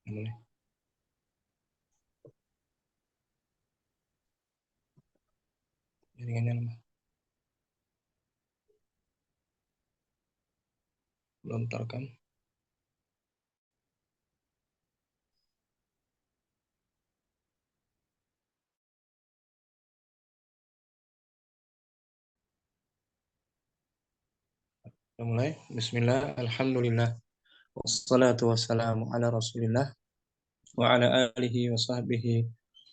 Mulai. Jaringannya lemah. Belum terekam. Kita mulai. Bismillah, alhamdulillah. Wassalatu wassalamu ala rasulillah. Wa ala alihi wa sahbihi.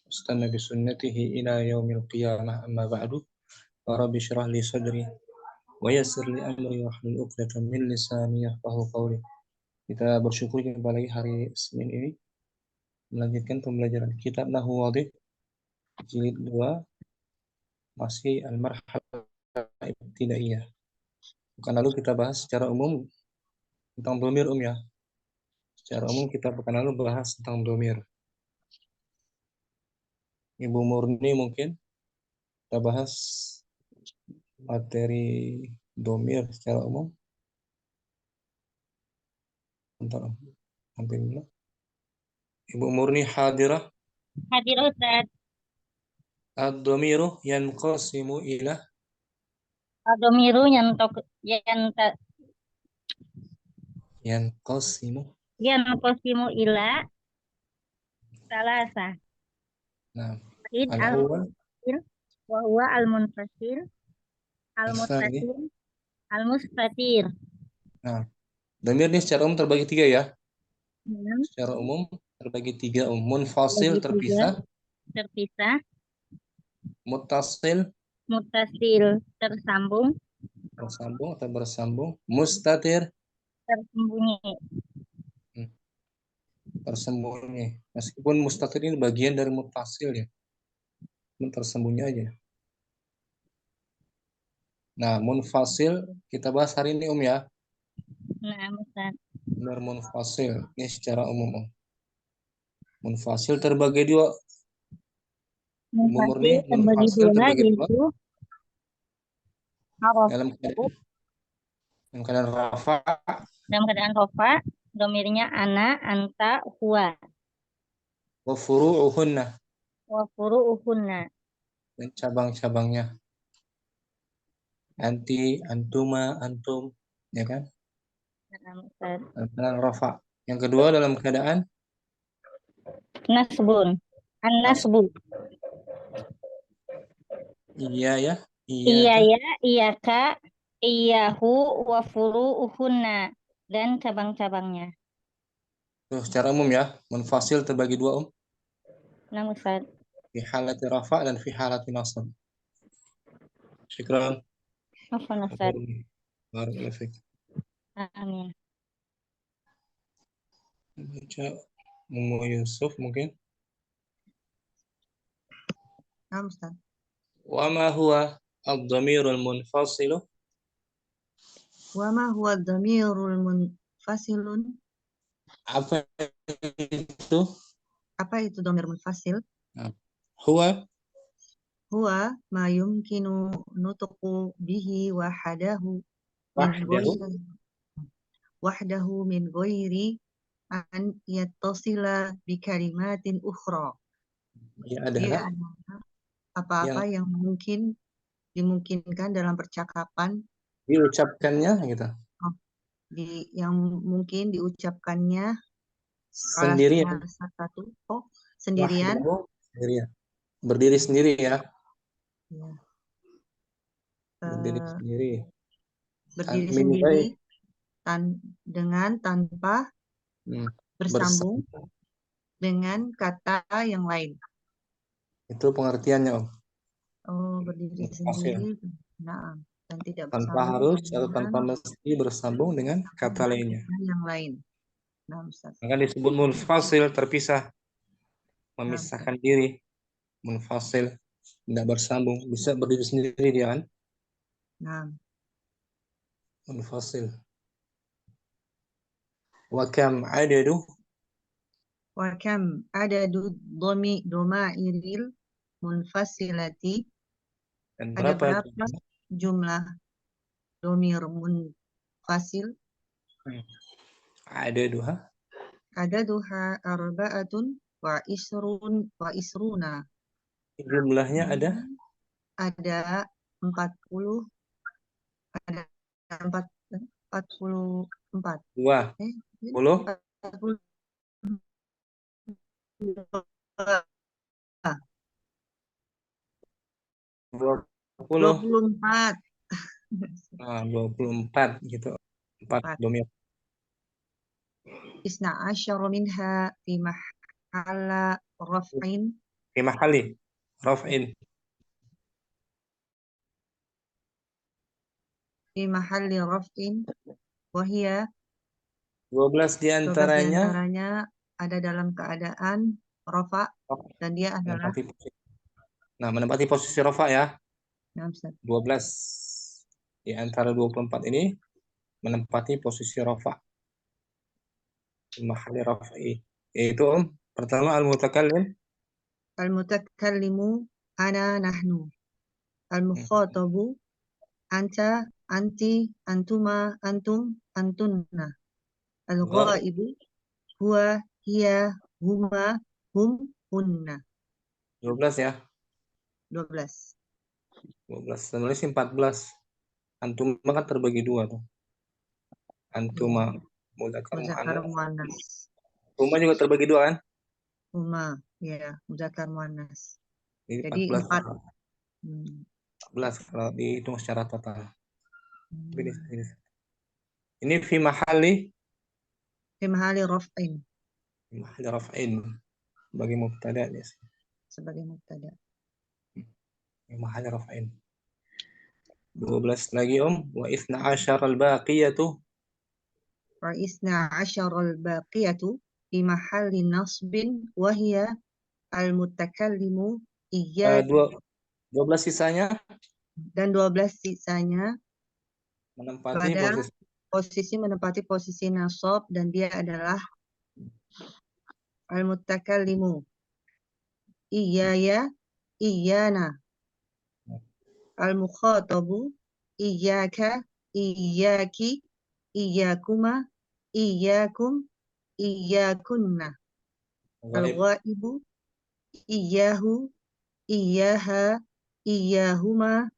Wastanna bisunnatihi ila yaumil qiyamah amma ba'du. Wa rabbi syrah li sadri. Wa yassir li amri wa hlul 'uqdatam min lisani yafqahu qawli. Kita bersyukur kembali hari Senin ini melanjutkan pembelajaran kitab Nahwu Wadih jilid 2 masih al-marhalah ibtidaiyah. Pekan lalu kita bahas secara umum tentang dhamir ya. Secara umum kita pekan lalu bahas tentang dhamir. Ibu Murni mungkin kita bahas materi dhamir secara umum. Bentar, hampir dulu. Ibu Murni hadirah. Hadir Ustaz. Ad-dhamiru yanqasimu ila Adomiru yanqasimu. yanqasimu ila salasa. Nah, Wahid al-awwal al-munfasil wa huwa al-munfasil al-tsani. al-muttasil al-mustatir. Nah, dhamir ini secara umum terbagi 3 ya. Hmm, Secara umum terbagi 3 munfasil bagi tiga terpisah, terpisah, muttasil muttasil tersambung, bersambung atau bersambung, mustatir tersembunyi. tersembunyi. Meskipun mustatir ini bagian dari muttasil ya, tersembunyi aja. Nah, munfasil kita bahas hari ini ya. Nah, Ustaz. Benar, munfasil ini secara umum. Munfasil terbagi 2. Murni Munfasil terbagi munfasil dua, terbagi 2 yaitu harof dalam keadaan rafa dalam keadaan rofa, domirnya ana, anta, huwa, wa furu'uhunna wa furu'uhunna. dan cabang-cabangnya. Anti, antuma, antum, ya kan? Nah, Ustaz. Dalam keadaan rafa. Yang kedua dalam keadaan Nasbun. An-nasbu. iya ya, iya Iya kah? ya, iya kak, iyahu, wa furu'uhunna. Dan cabang-cabangnya. Tuh, secara umum ya, munfasil terbagi 2 Nah, Ustaz. fi halati rafa dan fi halati nasab. Syukran. Afwan, Ustaz. Barakallahu fiik. Amin. Baca Umu Yusuf mungkin. Nah, Ustaz. Wa ma huwa ad-dhamirul munfasilu? Wa ma huwa dhamirul munfasilun? Apa itu? Apa itu dhamir munfasil? Nah, huwa Huwa ma yumkinu nutqu bihi wahdahu min ghairi an yattasila bi kalimatin ukhra. ya Dia adalah adalah apa-apa yang yang mungkin dimungkinkan dalam percakapan diucapkannya gitu. yang mungkin diucapkannya Sendirian. salah satu sendirian. Wahdahu, sendirian. Berdiri sendiri ya. Ya. Berdiri sendiri. Berdiri Min sendiri dengan tanpa bersambung dengan kata yang lain. Itu pengertiannya, Om. Oh, berdiri sendiri. Nah, dan tidak Tanpa bersambung harus atau dengan tanpa mesti bersambung dengan kata lainnya. yang lain. Nah, Ustaz. Maka disebut munfasil, terpisah, memisahkan diri. Munfasil, tidak bersambung, bisa berdiri sendiri dia kan? Nah. Munfasil. Wa kam adadu? Wa kam adadu domairil munfasilati? Dan Ada berapa jumlah domir munfasil? Adadu, ha? Adaduha arba'atun wa isruna. Jumlahnya ada Ada 40, ada 44. 20. 42. 20. 24. Nah, 24 gitu. 4 domir. Isna asyara minha fi mahalla raf'in. Fi mahali raf'in. Fi mahalli raf'in. Wahia 12 12 diantaranya diantaranya ada dalam keadaan rafa, dan dia adalah menempati posisi rafa ya. 12. 12 di antara 24 ini menempati posisi rafa. Mahali raf'i. Yaitu pertama al-mutakallim. Al-mutakallimu ana nahnu. Al-mukhatabu anta, anti, antuma, antum, antunna. Al-ghaibu huwa, hiya, huma, hum, hunna. 12 ya. 12. 12. Sebenarnya sih 14. Antuma kan terbagi dua tuh. Antuma mudzakkar Muzakkar muannas. muannas. Huma juga terbagi dua kan? Huma, ya, muzakkar muannas. Jadi Jadi 14. 4. 14 kalau dihitung secara total. Hmm. Ini fi mahali Fi mahali raf'in, raf'in bagi mubtada ya. sebagai mubtada. Fi mahali raf'in. 12 lagi wa 12 al-baqiyatu. Wa isna asyara al-baqiyatu fi mahalli nasbin wa hiya al-mutakallimu iya, 12 sisanya dan 12 sisanya menempati pada posisi menempati posisi nasab, dan dia adalah al-mutakallimu iyaya, iyana. Al-mukhatabu iyyaka, iyyaki, iyyakuma, iyyakum, iyyakunna. ghaib. Al-ghaibu iyyahu, iyyaha, iyyahuma,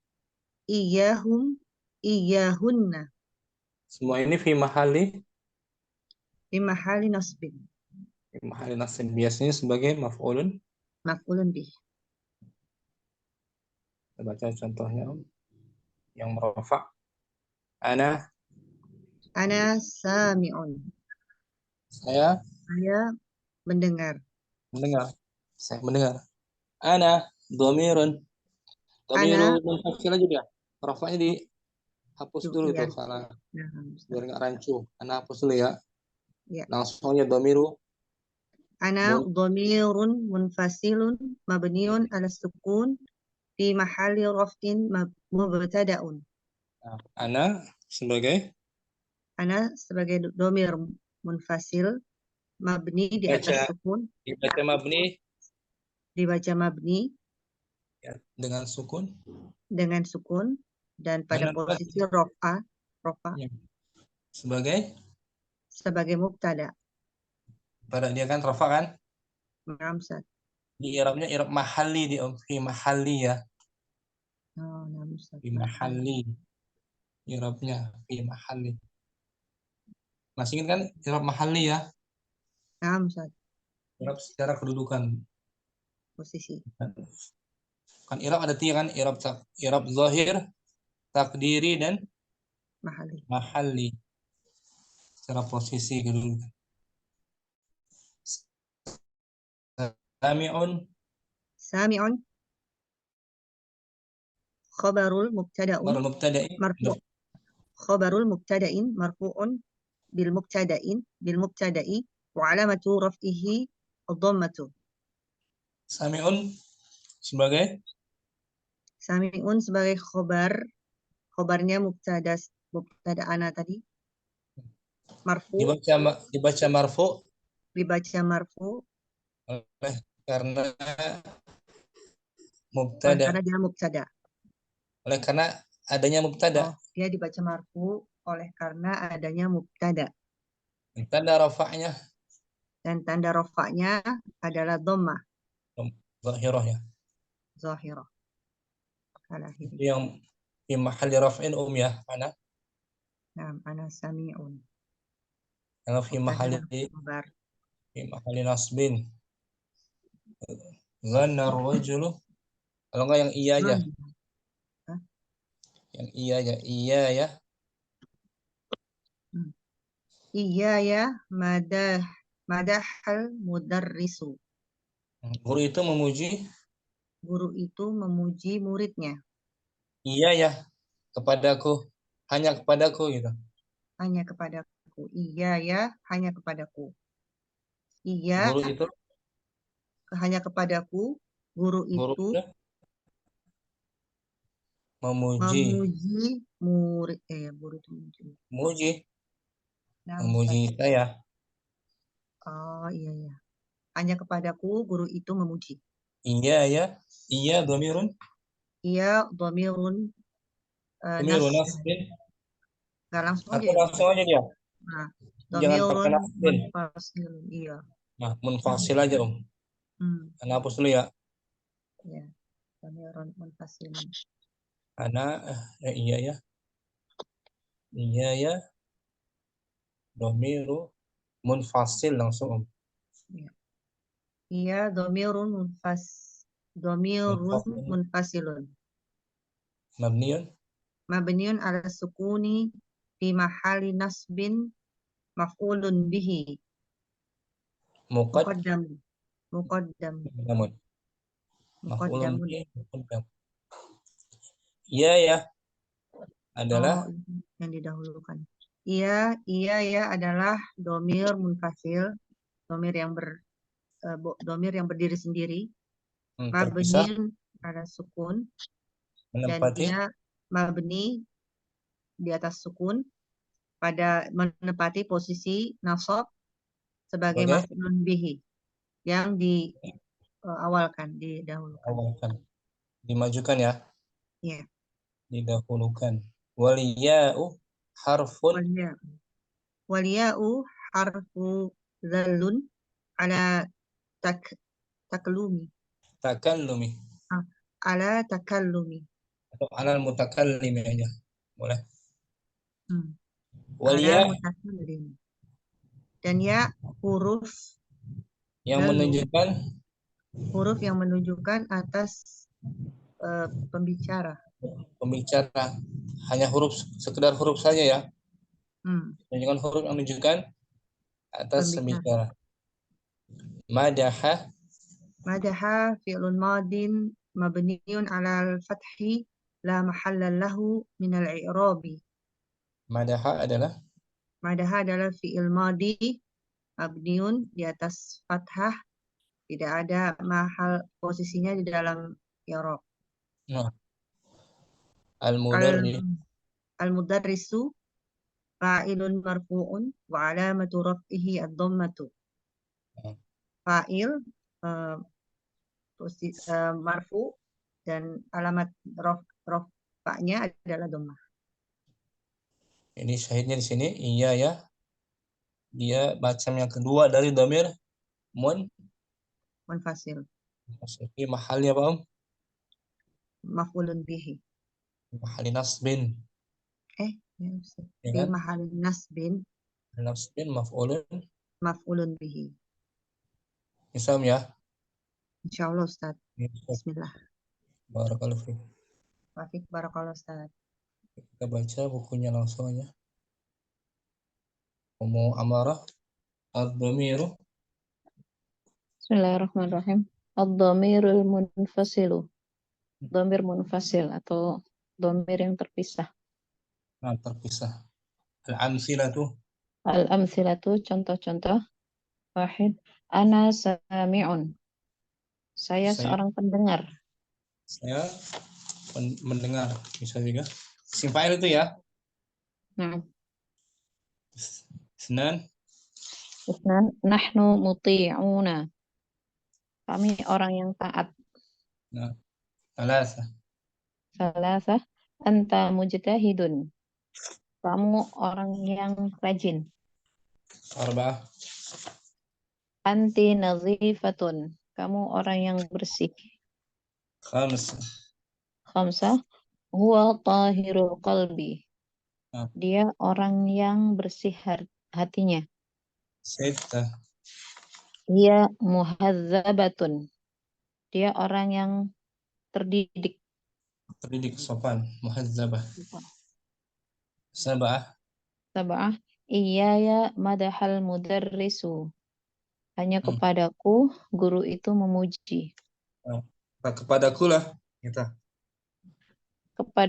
iyyahum, iyyahunna. Semua ini fi mahali Fi mahali nasbin, nasib, biasanya sebagai maf'ulun. maf'ulun bih. Kita baca contohnya yang merafa. Ana Sami'un. saya Saya mendengar. mendengar. Saya mendengar. Ana dhamirun. Ana, Dhamiru munfasil aja dia. Rafanya dihapus dulu ya. tuh karena Nah, biar nggak rancu. Ana hapus dulu ya. ya. Langsung aja dhamiru. Ana dhamirun munfasilun mabniun ala sukun fi mahalli raf'in mubtada'un. Ana sebagai Ana sebagai dhamir munfasil mabni di atas sukun, dibaca mabni dibaca mabni ya, dengan sukun. Dan pada Ana posisi rafa ya, sebagai mubtada. pada dia kan rafa kan? Namsat. Di i'rabnya i'rab mahalli di fi mahalli ya. Oh, namsat. Fi mahalli. I'rabnya fi mahalli. Masih ingat kan i'rab mahalli ya? Namsat. I'rab secara kedudukan. Posisi. Kan i'rab ada 3 kan? I'rab zahir, takdiri dan mahalli. Secara posisi kedudukan. Sami'un Khabarul mubtada'un marfu'. Khabarul mubtada'in marfu'un bil mubtada'i wa alamatu raf'ihi ad-dhammatu. Sami'un sebagai khobarnya mubtada ana tadi marfu, dibaca marfu karena mubtada. karena dia mubtada. Oleh karena adanya mubtada. Dia dibaca marfu oleh karena adanya mubtada. Tanda rafa'nya Dan tanda rofaknya adalah dhammah Zahirah ya. zahirah. Itu Al-akhiri. yang fi mahalli raf'in ya. Mana? Naam, ana sami'un. Kalau fi Mubtada mahalli khabar. nasbin. Zanna ar-rajulu. Kalau enggak yang iya aja. Dhanna. Hah? Yang iya aja. Iya ya. Hmm. Iya ya madahal mudarrisu. Guru itu memuji Guru itu memuji muridnya. iya ya kepadaku. Hanya kepadaku gitu. Hanya kepadaku. Iya ya hanya kepadaku. Iya Guru itu hanya kepadaku. Guru guru itu itu memuji. memuji murid. Guru itu memuji. Memuji. Nah, Memuji Ustaz. saya. Oh iya ya. Hanya kepadaku guru itu memuji. Iya ya. Iya dhamirun. Iya dhamirun nas. Dhamirun nasbin. Nggak langsung aja Atau ya Ustaz. langsung aja dia. Nah, Jangan pakai dhamirun nasbin. munfasilun. Iya. Nah, munfasil aja Om. Hmm, Ana hapus dulu ya. ya. Dhamirun munfasilun. Ana iya ya. Iya ya. Dhamiru munfasil langsung Om. Iya. Iya dhamirun dhamirun Munfasil. munfasilun. Mabniun. Mabniun ala sukuni fi mahali nasbin maf'ulun bihi. Muqad. Muqaddam. Muqaddam. Namun. Maf'ulun Muqaddamun. bih. Muqaddam. Iya ya. Oh, Adalah yang didahulukan. Iya, iya ya adalah domir munfasil, domir yang domir yang berdiri sendiri, terpisah. mabniun ada sukun dan Menempati. dia mabni di atas sukun pada menempati posisi nasab sebagai Sebagai maf'ulun bihi yang diawalkan, didahulukan. awalkan. Dimajukan ya. Iya. Didahulukan. Waliya'u harfun Walia. Waliya'u harfu zallun ala taklumi. takallumi. Ah, ala takallumi. Atau alal mutakallimi aja. Boleh. Ala Waliya mutakallim. Dan ya huruf yang dalu, menunjukkan huruf yang menunjukkan atas pembicara. pembicara. Hanya huruf, sekedar huruf saja ya. Menunjukkan huruf yang menunjukkan atas Pembicara. pembicara. Madaha. Madaha fi'lun madin mabniun ala al-fathi la mahalla lahu min al-i'rabi. Madaha adalah Madaha adalah fi'il madi mabniun di atas fathah, tidak ada mahal posisinya di dalam i'rab. al-mudarris. Al-mudarrisu fa'ilun marfu'un wa alamatu raf'ihi ad-dhammatu. Fa'il marfu dan alamat raf'nya adalah dhammah. Ini syahidnya di sini iya ya. Dia macam yang kedua dari dhamir Munfasil. Ini mahalnya apa Om? Maf'ulun bihi. Mahali nasbin. Ya, Ya fi kan? mahalin nasbin Nasbin maf'ulun. maf'ulun bihi. Isam ya. Insyaallah Ustaz. Bismillah. Barakallahu fiik. Wafik barakallah Ustaz. Kita baca bukunya langsung aja. Ummu Amarah ad-dhamiru. Bismillahirrahmanirrahim. Ad-dhamirul munfasilu. Dhamir munfasil atau dhamir yang terpisah. Nah, terpisah. Al-amsilatu. Al-amthilatu, contoh-contoh. Wahid. Ana sami'un. Saya seorang pendengar. Saya mendengar. Bisa juga. Isim fa'il itu ya. Nah. Isnan. Isnan. Nahnu muti'una. Kami orang yang taat. Nah. Salasa. Salasah. Anta mujtahidun. Kamu orang yang rajin. Arba'ah. Anti nadhifatun. Kamu orang yang bersih. خمسة. Khamsah. Huwa tahirul qalbi. Ah, Dia orang yang bersih hatinya. ستة. Dia muhadzabatun. Dia orang yang terdidik. terdidik sopan muhazzabah. Sab'ah. Sab'ah. Iyaya madahal mudarrisu. Hanya Hmm. kepadaku guru itu memuji. Ah, kepadaku lah kita.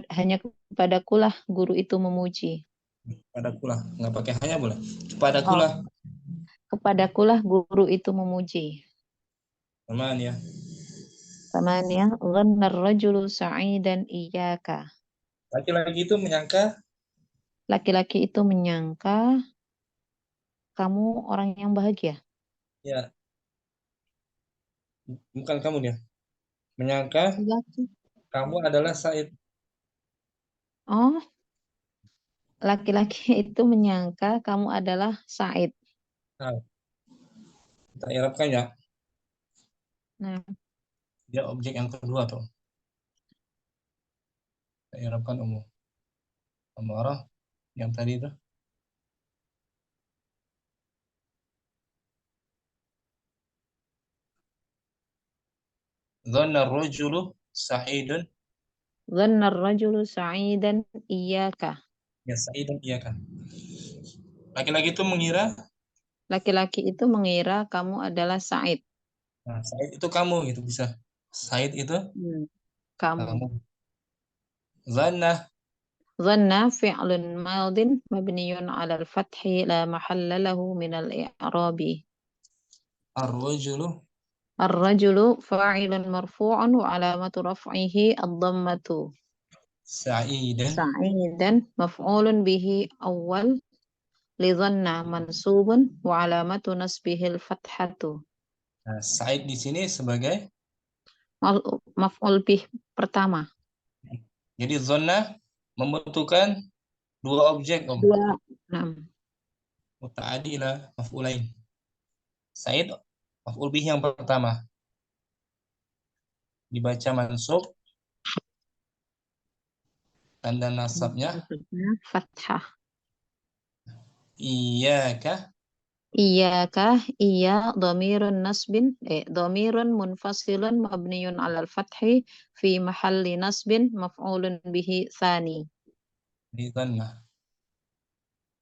Hanya kepadakulah guru itu memuji. Kepadaku lah, nggak pakai hanya boleh. Kepadaku Oh, lah. kepadakulah guru itu memuji. Teman ya. Tamania, dhanna ar-rajulu sa'idan iyyaka. Laki-laki itu menyangka Laki-laki itu menyangka kamu orang yang bahagia. ya, bukan kamu dia. Menyangka Laki. kamu adalah Said. Oh, laki-laki itu menyangka kamu adalah Said. Nah, kita irapkan ya. Nah, Dia objek yang kedua tuh. Kita irapkan umum. Amarah yang tadi itu. Dhanna ar-rajulu sa'idun. dhanna ar-rajulu sa'idan iyyaka. Ya, Sa'idun iya kan. Laki-laki itu mengira, Laki-laki itu mengira kamu adalah Said. nah, Said itu kamu gitu bisa. Said itu Kamu. kamu. Dhanna Dhanna fi'lun madin mabniyun 'ala al-fathi la mahalla lahu min al-i'rabi. ar-rajulu Ar-rajulu fa'ilun marfu'un wa 'alamatu raf'ihi ad-dhammatu. sa'idan. Sa'idan maf'ulun bihi awwal li dhanna mansubun wa 'alamatu nasbihi al-fathatu. Nah, Said di sini sebagai, Maf'ul bih pertama. jadi dhanna membutuhkan dua objek Om. Dua. Nah, Muta'adi ila maf'ulain. Said maf'ul bih yang pertama dibaca mansub, tanda nasabnya fathah. iyyaka. Iyaka, iya dhamirun nasbin, dhamirun munfasilun mabniyun 'alal fathi fi mahalli nasbin maf'ulun bihi tsani Di dhanna.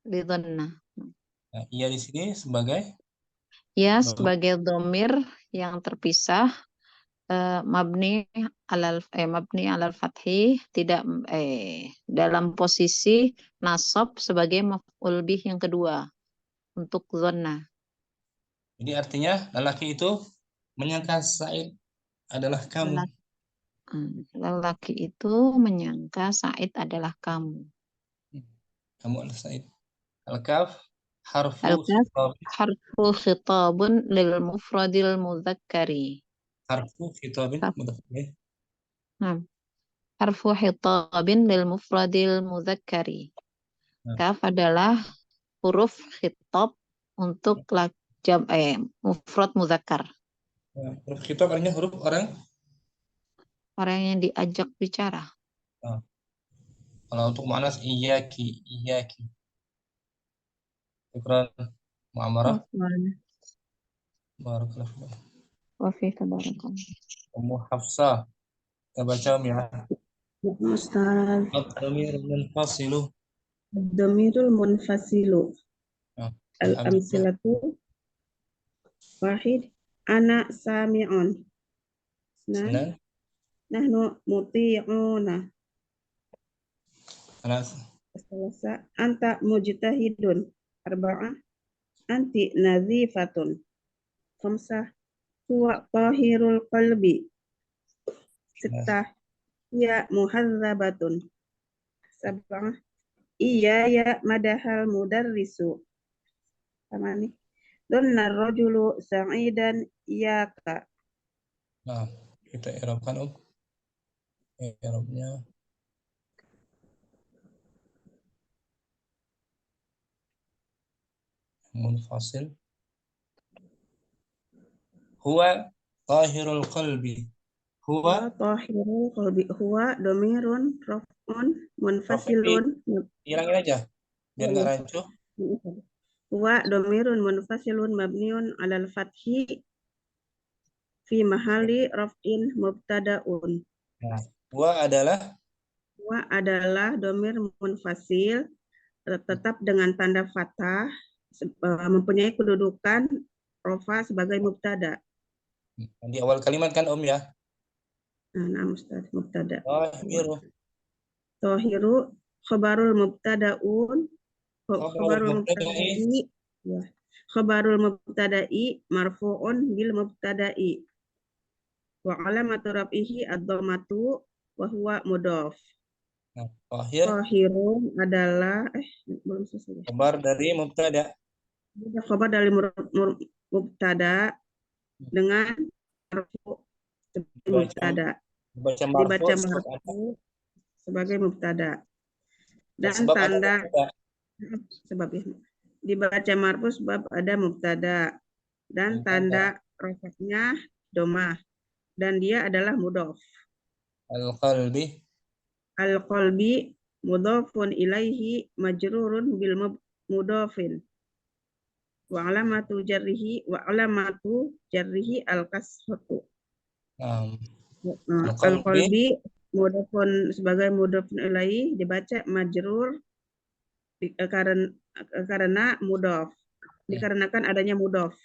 li dhanna. Nah, iya di sini sebagai Ya, dhamir. sebagai dhamir yang terpisah mabni 'alal fathi tidak dalam posisi nasab sebagai maf'ul bih yang kedua untuk dhanna. Jadi artinya lelaki itu menyangka Said adalah kamu. Lelaki itu menyangka Said adalah kamu. Kamu adalah Said. Al-kaf harfu Al-kaf khitab. harfu khitabun lil mufradil mudzakkari. Harfu khitabin Kaf. mudzakkar. Nah, harfu khitabin lil mufradil mudzakkari. Nah, Kaf adalah huruf khitab untuk mufrad muzakkar. huruf khitab artinya huruf orang. Orang yang diajak bicara. Nah, kalau untuk muannas iyyaki, iyyaki. Syukran Mu'amarah. Barakallahu fiik. Wa fi tabarakallah. Ummu Hafsah. Kita baca ya. Ustaz, Ad-dhamir munfasilu. Dhamirul munfasilu. Nah, al-amsilah. Al-amsilatu wahid. Ana sami'un. Nah, Senan. nahnu muti'una. Anas. Selasa. Anta mujtahidun. Arba'ah. Anti nadhifatun. Khamsah. Huwa tahirul qalbi. Sittah. Ya muhadzabatun. Sab'ah. Iya ya madahal mudarrisu. Sama nih. Dhanna rajulu sa'idan iyaka. Nah, kita i'rabkan Om. I'rabnya munfasil. Huwa tahirul qalbi. Huwa Huwa tahirul qalbi. Huwa domirun raf'un Tapi munfasilun. hilangin aja biar Oh, nggak iya. rancu. Huwa domirun munfasilun mabniun alal fathi fi mahali raf'in mubtada'un. Nah, huwa adalah Huwa adalah domir munfasil tetap dengan tanda fathah mempunyai kedudukan rofa sebagai mubtada. di awal kalimat kan Om ya. Nah, Ustaz, mubtada. Tahiru. Tohiru khabarul mubtada'un Khabarul khabarul mubtada'i. mubtada'i ya. Khabarul mubtada'i marfu'un bil mubtada'i wa alamatu raf'ihi ad-dhammatu wa huwa mudhaf. Nah, tahir Tohirun adalah belum selesai. khabar dari mubtada. Khabar dari mubtada dengan marfu sebagai mubtada. Dibaca Dibaca marfu sebab apa? marfu sebagai mubtada. Dan Sebab ada tanda mubtada. sebabnya dibaca marfu sebab ada mubtada dan tanda rofaknya domah dan dia adalah mudhof. Al-qalbi Al-qalbi mudhofun ilaihi majrurun bil mudhofin wa alamatu jarrihi al-kasratu. Al-qalbi Al-qalbi mudhofun sebagai mudhofun ilaihi dibaca majrur karena mudhof. Dikarenakan adanya mudhof.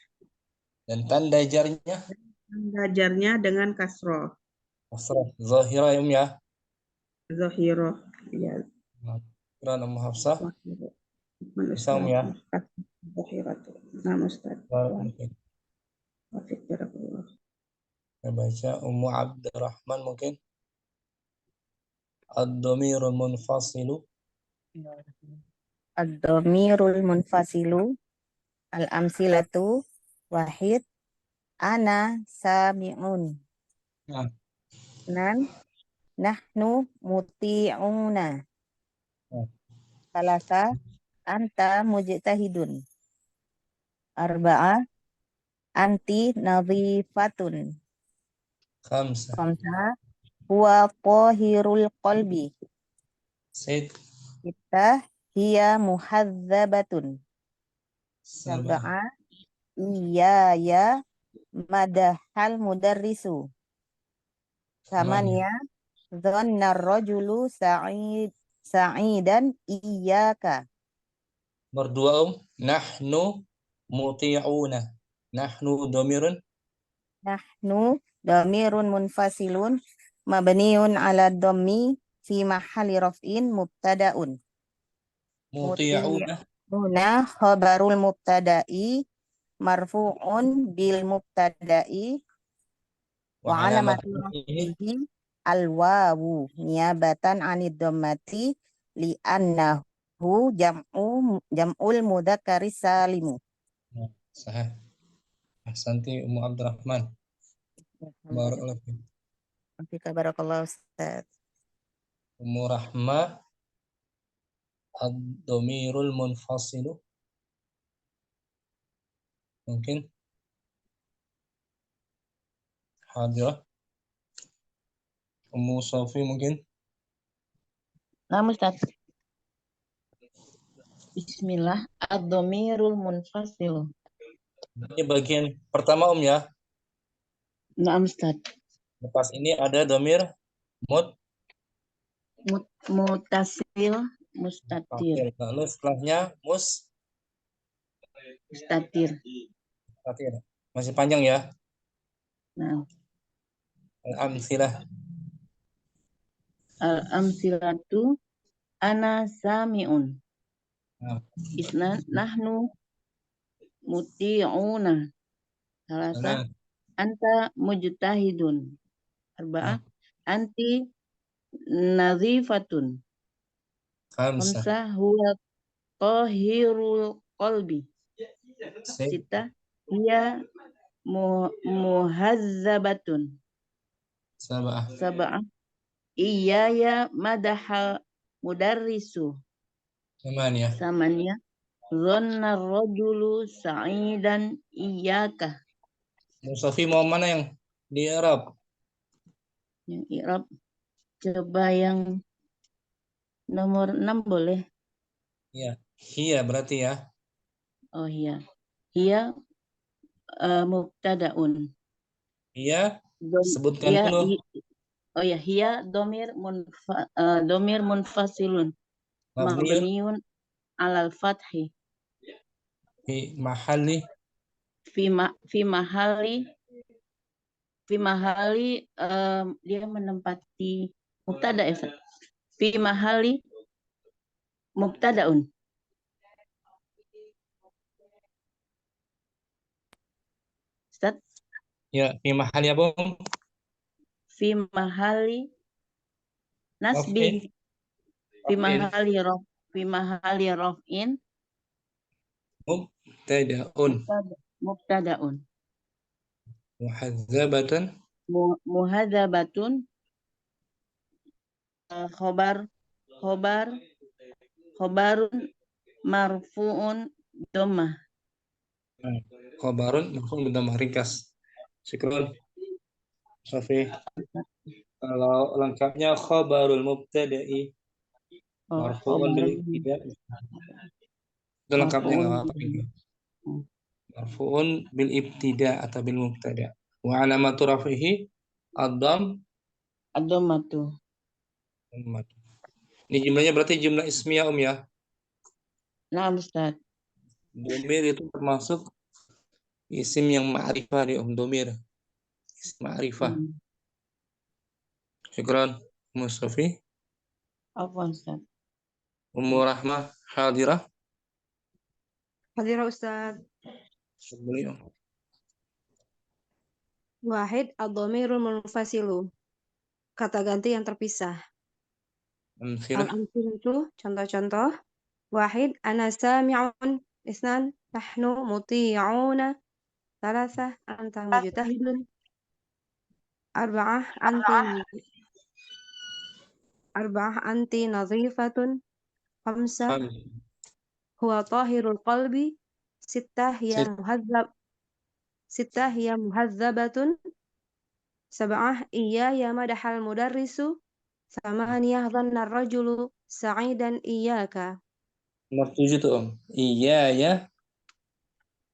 dan tanda jarnya Belajarnya dengan kasroh. kasrah zahira ya. Zohiroh. Ya. Quran Ummu Hafsah. Bisa ya. Zohiratu. Nah, Ustaz. Mungkin. Wafik barakallah. Saya baca Ummu Abdurrahman mungkin. Ad-dhamirul munfasilu. Ad-dhamirul munfasilu al-amsilatu wahid ana sami'un. Nah. Nahnu muti'una. Nah. Salasa anta mujtahidun. Arba'a anti nadhifatun. Khamsa huwa tahirul qalbi. Sittah hiya muhadzabatun. Sab'a iya madahal mudarrisu. Samania dhanna ar-rajulu sa'idan iyyaka. Berdua nahnu muti'una. Nahnu dhamirun munfasilun mabniun ala dhammi fi mahalli raf'in mubtada'un. muti'una khabarul mubtada'i marfu'un bil mubtada'i wa alamatu raf'ihi al-wawu niyabatan 'anid dhammati li'annahu jam'ul mudzakkari salimu. Sahih. Ahsanti Ummu Abdurrahman. Barakallahu fiik. Barakallahu Ustaz. Ummu Rahmah ad-dhamirul munfasilu. Mungkin hadirah. Ummu Safi mungkin. Nah, Ustaz. Bismillah. Ad-dhamirul munfasil. Ini bagian pertama ya. Nah, Ustaz. Lepas ini ada dhamir Mutasil mustatir. Lalu setelahnya Mustatir. Masih panjang ya. Nah. Al-amsilah. Al-amsilatu ana sami'un. Nah. Isna nahnu muti'una. Salasa anta mujtahidun. Arba'ah anti nadhifatun. Khamsa huwa tahirul qalbi. Sittah hiya muhazzabatun. Sab'ah iyaya madahal mudarrisu. Samania dhanna ar-rajulu sa'idan iyyaka. Mustafi mau mana yang di Arab? Yang i'rab coba yang nomor 6 boleh. Ya, hiya berarti ya. Oh iya. Hiya mubtadaun. Hiya sebutkan Hiya dulu. oh ya, hiya domir munfasilun Mabniyun mabniun alal fathi fi mahali fi mahali dia menempati mubtada ya Ustaz? Fi mahali mubtadaun. Ustaz, ya fi mahali apa? fi mahali nasbin, Raf'in. fi Raf'in. mahali raf'in Mubtada'un. mubtadaun. Muhadzabatan. Muhadzabatun khobarun marfuun dhammah. Khabarun marfu' bidhammah ringkas. Syukron. Safi. Kalau lengkapnya khabarul mubtada'i Oh, marfu'un bil khobarun ibtida'. Itu lengkapnya marfuun enggak apa-apa itu. Marfu'un bil ibtida' atau bil mubtada'. Wa alamatu rafihi ad-dhamm. ad-dhammatu. Ini jumlahnya berarti jumlah ismiyah ya. Nah, Ustaz. Domir itu termasuk isim yang ma'rifah di domir. Isim ma'rifah. Syukran Mustafi. Apa Ustaz? Ummu Rahmah hadirah. Hadirah Ustaz. Beliau. Wahid ad-dhamirul munfasilu. Kata ganti yang terpisah. Amsilah. Al-amsilatu, contoh-contoh. Wahid, ana sami'un. Isnan, nahnu muti'una. Thalathah, anta mujtahidun. Arba'ah, anti nadhifatun. Khamsah, huwa tahirul qalbi. Sittah, hiya muhadzabatun. Sab'ah, iyaya madahal mudarrisu. Samaniyah dhanna ar-rajulu sa'idan iyyaka. Nomor 7 tuh Om. Iya ya.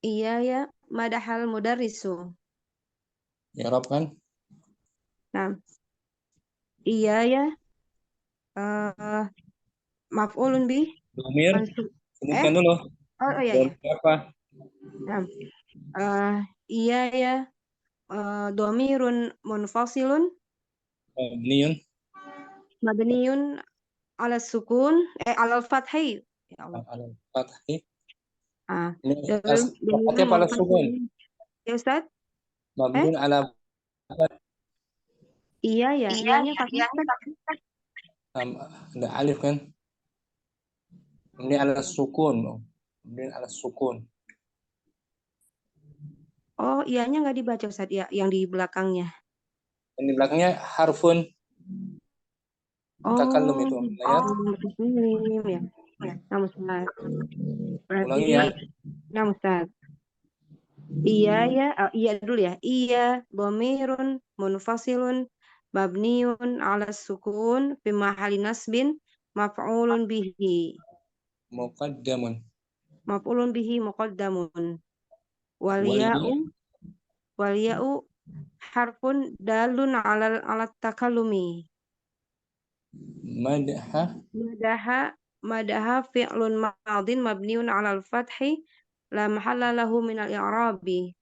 Iyaya madahal mudarrisu. Ya Rob kan? Nah, iyaya maf'ulun bih Domir. mansub. Sebutkan dulu. Oh iya ya. Domir apa? Nah, iyaya dhamirun munfasilun mabniun ala sukun ala fathi. Ya Allah. Fathi. Dalam Fathi apa ala sukun? Ya Ustaz? Mabniun ala Iya ya, iyanya fathah. ada alif kan? Ini ala sukun. Ini ala sukun. Oh, iyanya nggak dibaca Ustaz ya, yang di belakangnya. Yang di belakangnya harfun. Takallum itu. Layar. Ya. Nah, Ustaz. Berarti Ulangi ya. nah, Ustaz. Iya ya, iya dulu ya. Iya, dhamirun munfasilun mabniun ala sukun fi mahalli nasbin maf'ulun bihi. Muqaddamun. Maf'ulun bihi muqaddamun. Wal ya'u harfun dalun ala takallumi. Madaha fi'lun madin mabniun 'ala al-fathi la mahalla lahu min al-i'rabi.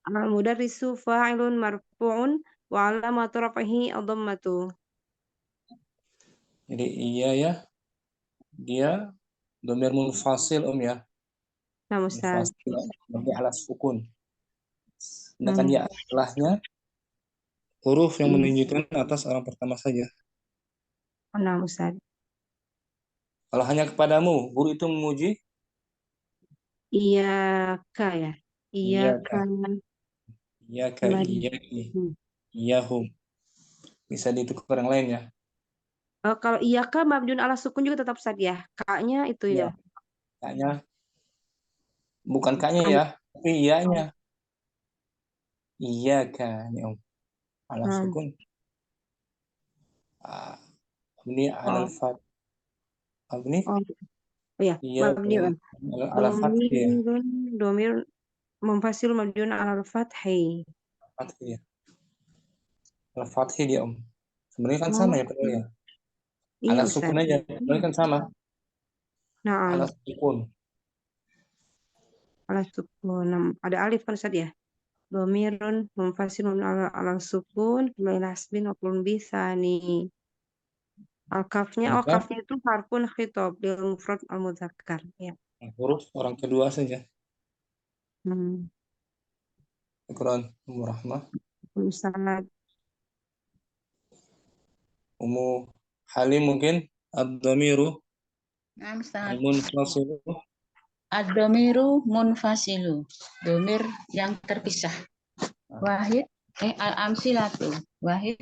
Al-mudarrisu fa'ilun marfu'un wa 'alamatu raf'ihi ad-dhammatu. Jadi iya ya. Dia dhamir munfasil ya. Nah, Ustaz. Mabni ala sukun. Sedangkan dia setelahnya huruf yang menunjukkan atas orang pertama saja. Nah, Ustaz. Kalau hanya kepadamu, guru itu memuji? Iyaka ya. Iyaka. Iyaka, iyaki, iyahum. Bisa ditukar yang lain ya. Kalau iyaka mabniun ala sukun juga tetap Ustaz ya. Ka-nya itu ya. Kaknya bukan kaknya ya, tapi iyanya. Iyyaka nih Om. Ala Naam. sukun. Mabni ala Oh, fat. Mabni oh, iya. iyyaka Mabniun. ala fath ya. Domir munfasil mabniun ala fathi. Fath ya. Ala fath dia Om. Sebenarnya kan Oh, sama ya padahal ya. iya Ala Ustaz. sukun aja. Sebenarnya kan sama. Naam. Ala sukun. Ala sukun. Naam. Ada alif kan Ustaz ya? Domirun munfasilun ala sukun kembali nasbin waqulun bisani. Al-kafnya, oh Maka kafnya itu harfun khitab lil mufrad al mudzakkar. Ya. huruf orang kedua saja. Hmm. Syukran Ummu Rahmah. Misalnya Ummu Halim mungkin ad-dhamiru Nah, Ustaz. al-munfasilu. Ad-domiru munfasilu. Domir yang terpisah. Wahid. Al-amsilatu. Wahid.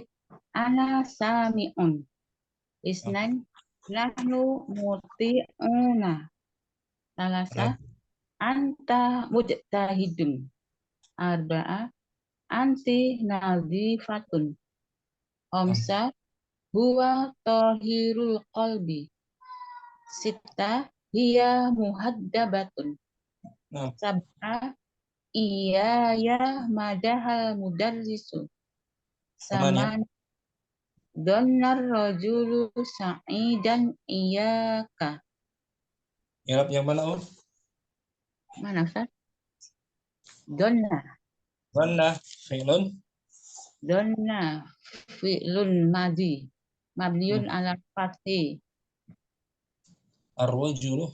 Ana sami'un. Isnan. Nahnu muti'una. Salasa. Anta mujtahidun. Arba'a. Anti nadhifatun. Khamsa. Huwa tahirul qalbi. Sita. Hiya muhaddabatun. Nah, Sab'a. Iya ya madahal mudarrisu. Samanya. Saman. Donar rajulu sa'idan iyaka. Irab yang mana Om? Mana Ustaz? Donna. Dhanna fi'lun Donna fi'lun madi. Mabniun ala fathi. ar-rajulu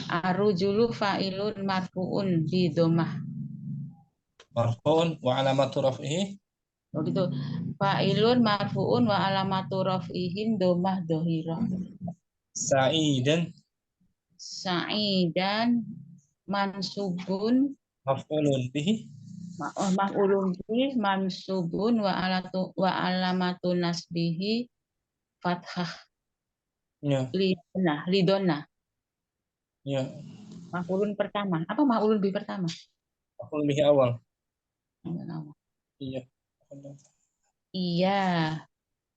Arujulu fa'ilun marfu'un bi dhammah. marfu'un wa alamatu raf'ihi Oh gitu. Fa'ilun marfu'un wa alamatu raf'ihin dhammah dhahirah. sa'idan Sa'idan mansubun maf'ulun bihi maf'ulun bih mansubun wa alamatu nasbihi fathah ya lidona. ya Maf'ulun pertama. Apa maf'ulun bih pertama? maf'ulun bihi awal iya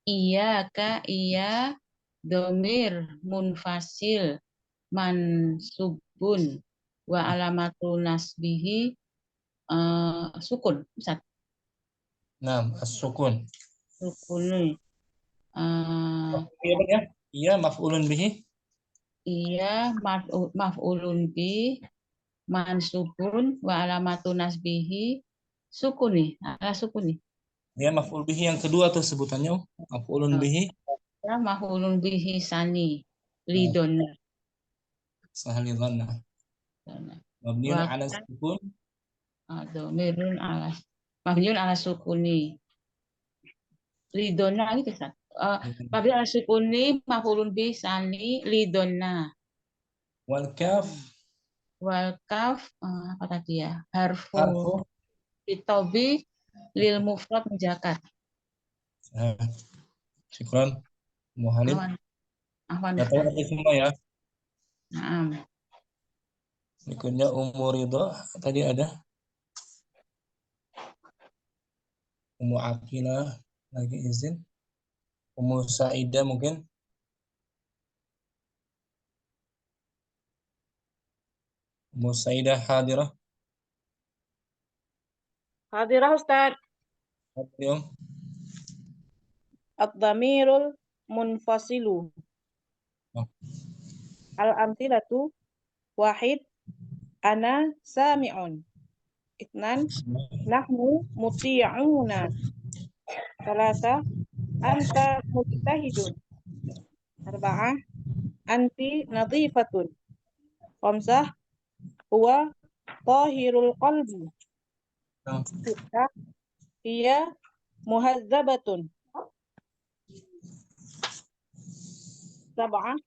Iya iya domir munfasil mansubun wa alamatu nasbihi sukun. Ustaz. nah as-sukun Sukun. iya Bang ya iya maf'ulun bihi Iya maf'ulun bih mansubun wa alamatu nasbihi sukuni. Ala sukuni. dia maf'ul bihi yang kedua tuh sebutannya Om. Maf'ulun bihi Ya maf'ulun bihi sani lidona. sahli dhanna mabniun Wa ala sukun domirun ala mabniun ala sukuni. Lidona gitu Ustaz. Mabniun ala sukuni maf'ulun bihi sani lidona. wal kaf Wal kaf apa tadi ya? harfu Harfu fitobi lil mufrad mujakat. syukran Ummu Halim Ahwan ya tahu apa semua ya Naam. berikutnya Ummu Ridha tadi ada Ummu Aqila lagi izin Ummu Sa'idah mungkin Ummu Sa'idah hadirah Hadirah Ustaz. Om Ad-dhamirul munfasilu. Al-amthilatu wahid ana sami'un. Itnan nahnu muti'una. Salasa anta mujtahidun. Arba'ah anti nadhifatun. Khamsah huwa tahirul qalbi. Sittah hiya muhazzabatun. Sab'ah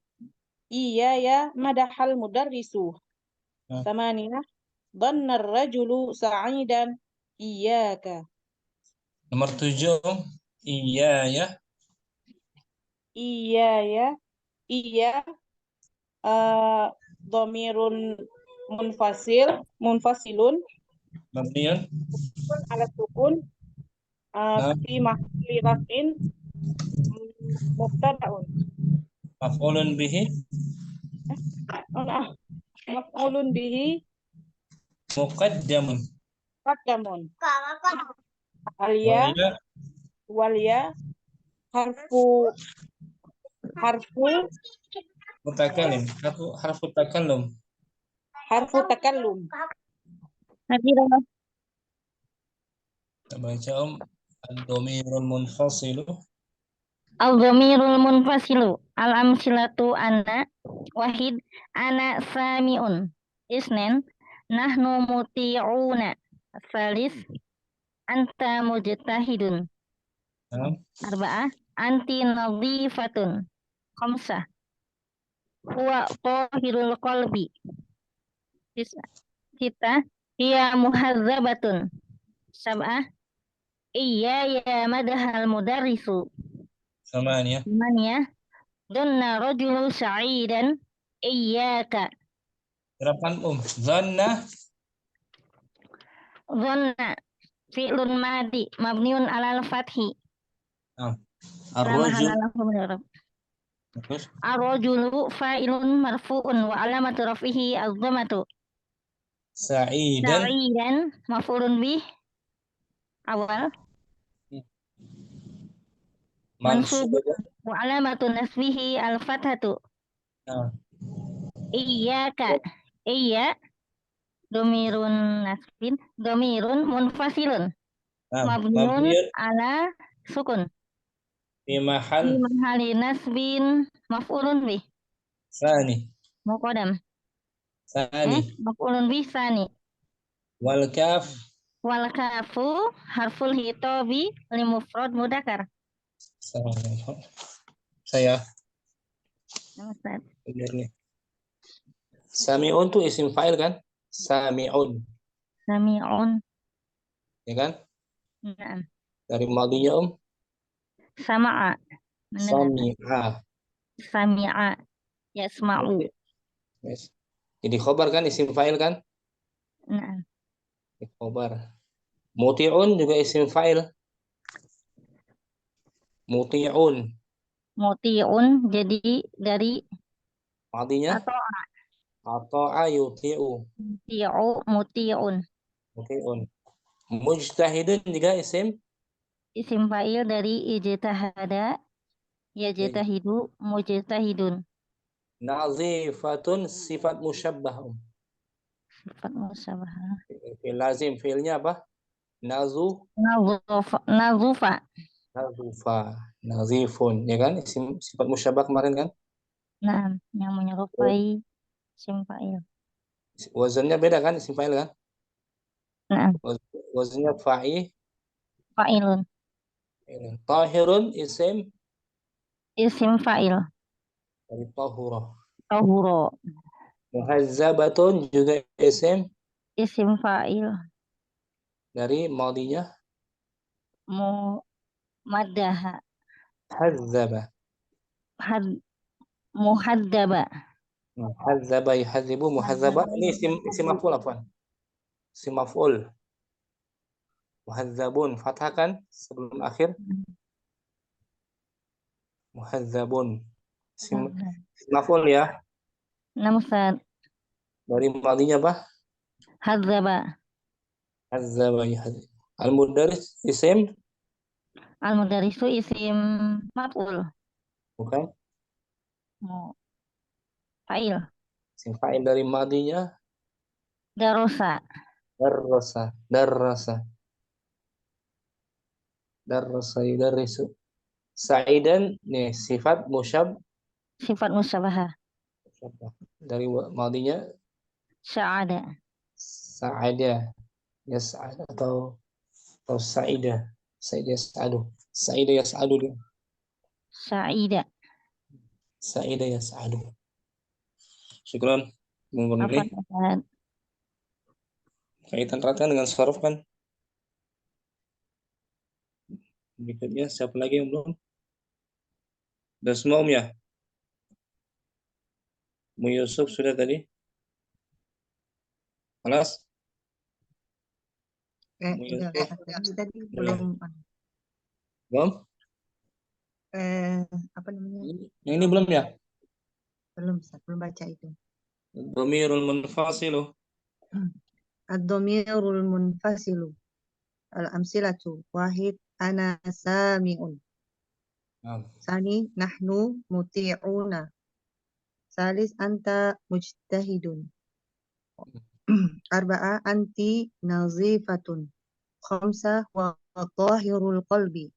iya ya madahal mudarrisu. Samaniyah dhanna ar-rajulu sa'idan iyyaka. nomor 7 iya ya Iya dhamirun munfasilun Mabniun. على السكون Nah, في محل رفع مبتدأ maf'ulun bihi. مفعول به Muqaddamun. مقدم الياء Waliya. والياء حرف حرف Mutakalim. Harfu takallum. حرف تكلم Hadirin. Kita baca ad-dhamirul munfasilu. Al-dhamirul munfasilu. Al-amsilatu ana. Wahid. Ana sami'un. Isnen. Nahnu muti'una. Salis. Anta mujtahidun. Nah, Arba'ah. Anti nadhifatun. Khamsah. Huwa tahirul qalbi. Sita. Hiya muhadzabatun. Sab'ah. Iya ya madahal mudarrisu. samanya. Samania. Dhanna rajulu sa'idan. Iyyaka. Berapaan Zanna. Dhanna. Fi'lun madi. Mabniun alal fathi. Nah, La ar-rajul. mahala lahu min al-i'rab. Terus Ar-rajulu fa'ilun marfu'un wa alamatu raf'ihi az-dhammatu. sa'idan. Sa'idan maf'ulun bih awal Mansub. mansubun wa alamatu nasbihi al-fathatu. Nah, Iyyaka. Iya domirun nasbin domirun munfasilun nah, mabniun mabniun ala sukun fi fi mahal mahali nasbin maf'ulun bih tsani. muqaddam Tsani. maf'ulun bih sani Wal kaf. wal kafu harful hitabi li mufrad mudzakkar. Saya Ustaz. benar nih. Sami'un tuh isim fa'il kan? Sami'un, Sami'un. ya kan? Na'am. Dari madinya Sama'a mendengar. sami'a. Sami'a yasma'u. Yes. Jadi khobar kan isim fa'il kan? Na'am. Khobar. Muti'un juga isim fa'il. Muti'un. Muti'un jadi dari Madinya ata'a yuti'u. muti'un. Muti'un. Mujtahidun juga isim Isim fa'il dari ijtahada yajtahidu mujtahidun. nazifatun sifat musyabbah. Sifat musyabahah. Fi'il lazim fi'ilnya apa? Nazufa. Nazufa, nazifun, ya kan? Isim sifat musyabbah kemarin kan? Nah, yang menyerupai isim fa'il. Wazannya beda kan isim fa'il kan? Nah, Wazannya fa'ilun. tahirun isim Isim fa'il. dari tahurah. Tahuro. Muhazzabatun juga isim Isim fa'il. dari madinya Maddaha. hazzaba. Muhaddaba. Muhazzaba yuhadzibu muhazzaba. Ini isim maf'ul afwan. Isim maf'ul. Muhazzabun fathah kan sebelum akhir. Muhazzabun. Isim maf'ul ya. Namusad. Dari madinya apa? Hadzaba. Hazzaba yuhadzibu. Al-mudarris isim Al-mudarrisu isim maf'ul. bukan? Fa'il. Isim fa'il dari madinya Darosa. darrasa. Darrasa. Darrasa yudarrisu. Sa'idan nih sifat Sifat musyabahah. dari madinya Sya'ada. sa'ada yas'ad atau sa'ida. Sa'ida yas'adu. Sa'ida yas'adu dia. Sa'ida. Sa'ida yas'adu. Syukran. Mungkin Apa ini kaitan erat kan dengan saraf kan? Berikutnya siapa lagi yang belum? Dan semua ya? Mu Yusuf sudah tadi? Alas? Udah Yusuf. tadi Ya. belum Belum? apa namanya? Yang ini belum ya? Belum, Ustaz, belum baca itu. Dhamirul munfasilu. Ad-dhamirul munfasilu. Al-amsilatu. Wahid, ana sami'un. Nah, Sani, nahnu muti'una. Salis, anta mujtahidun. Arba'a, anti nazifatun. Khamsa, wa tahirul qalbi.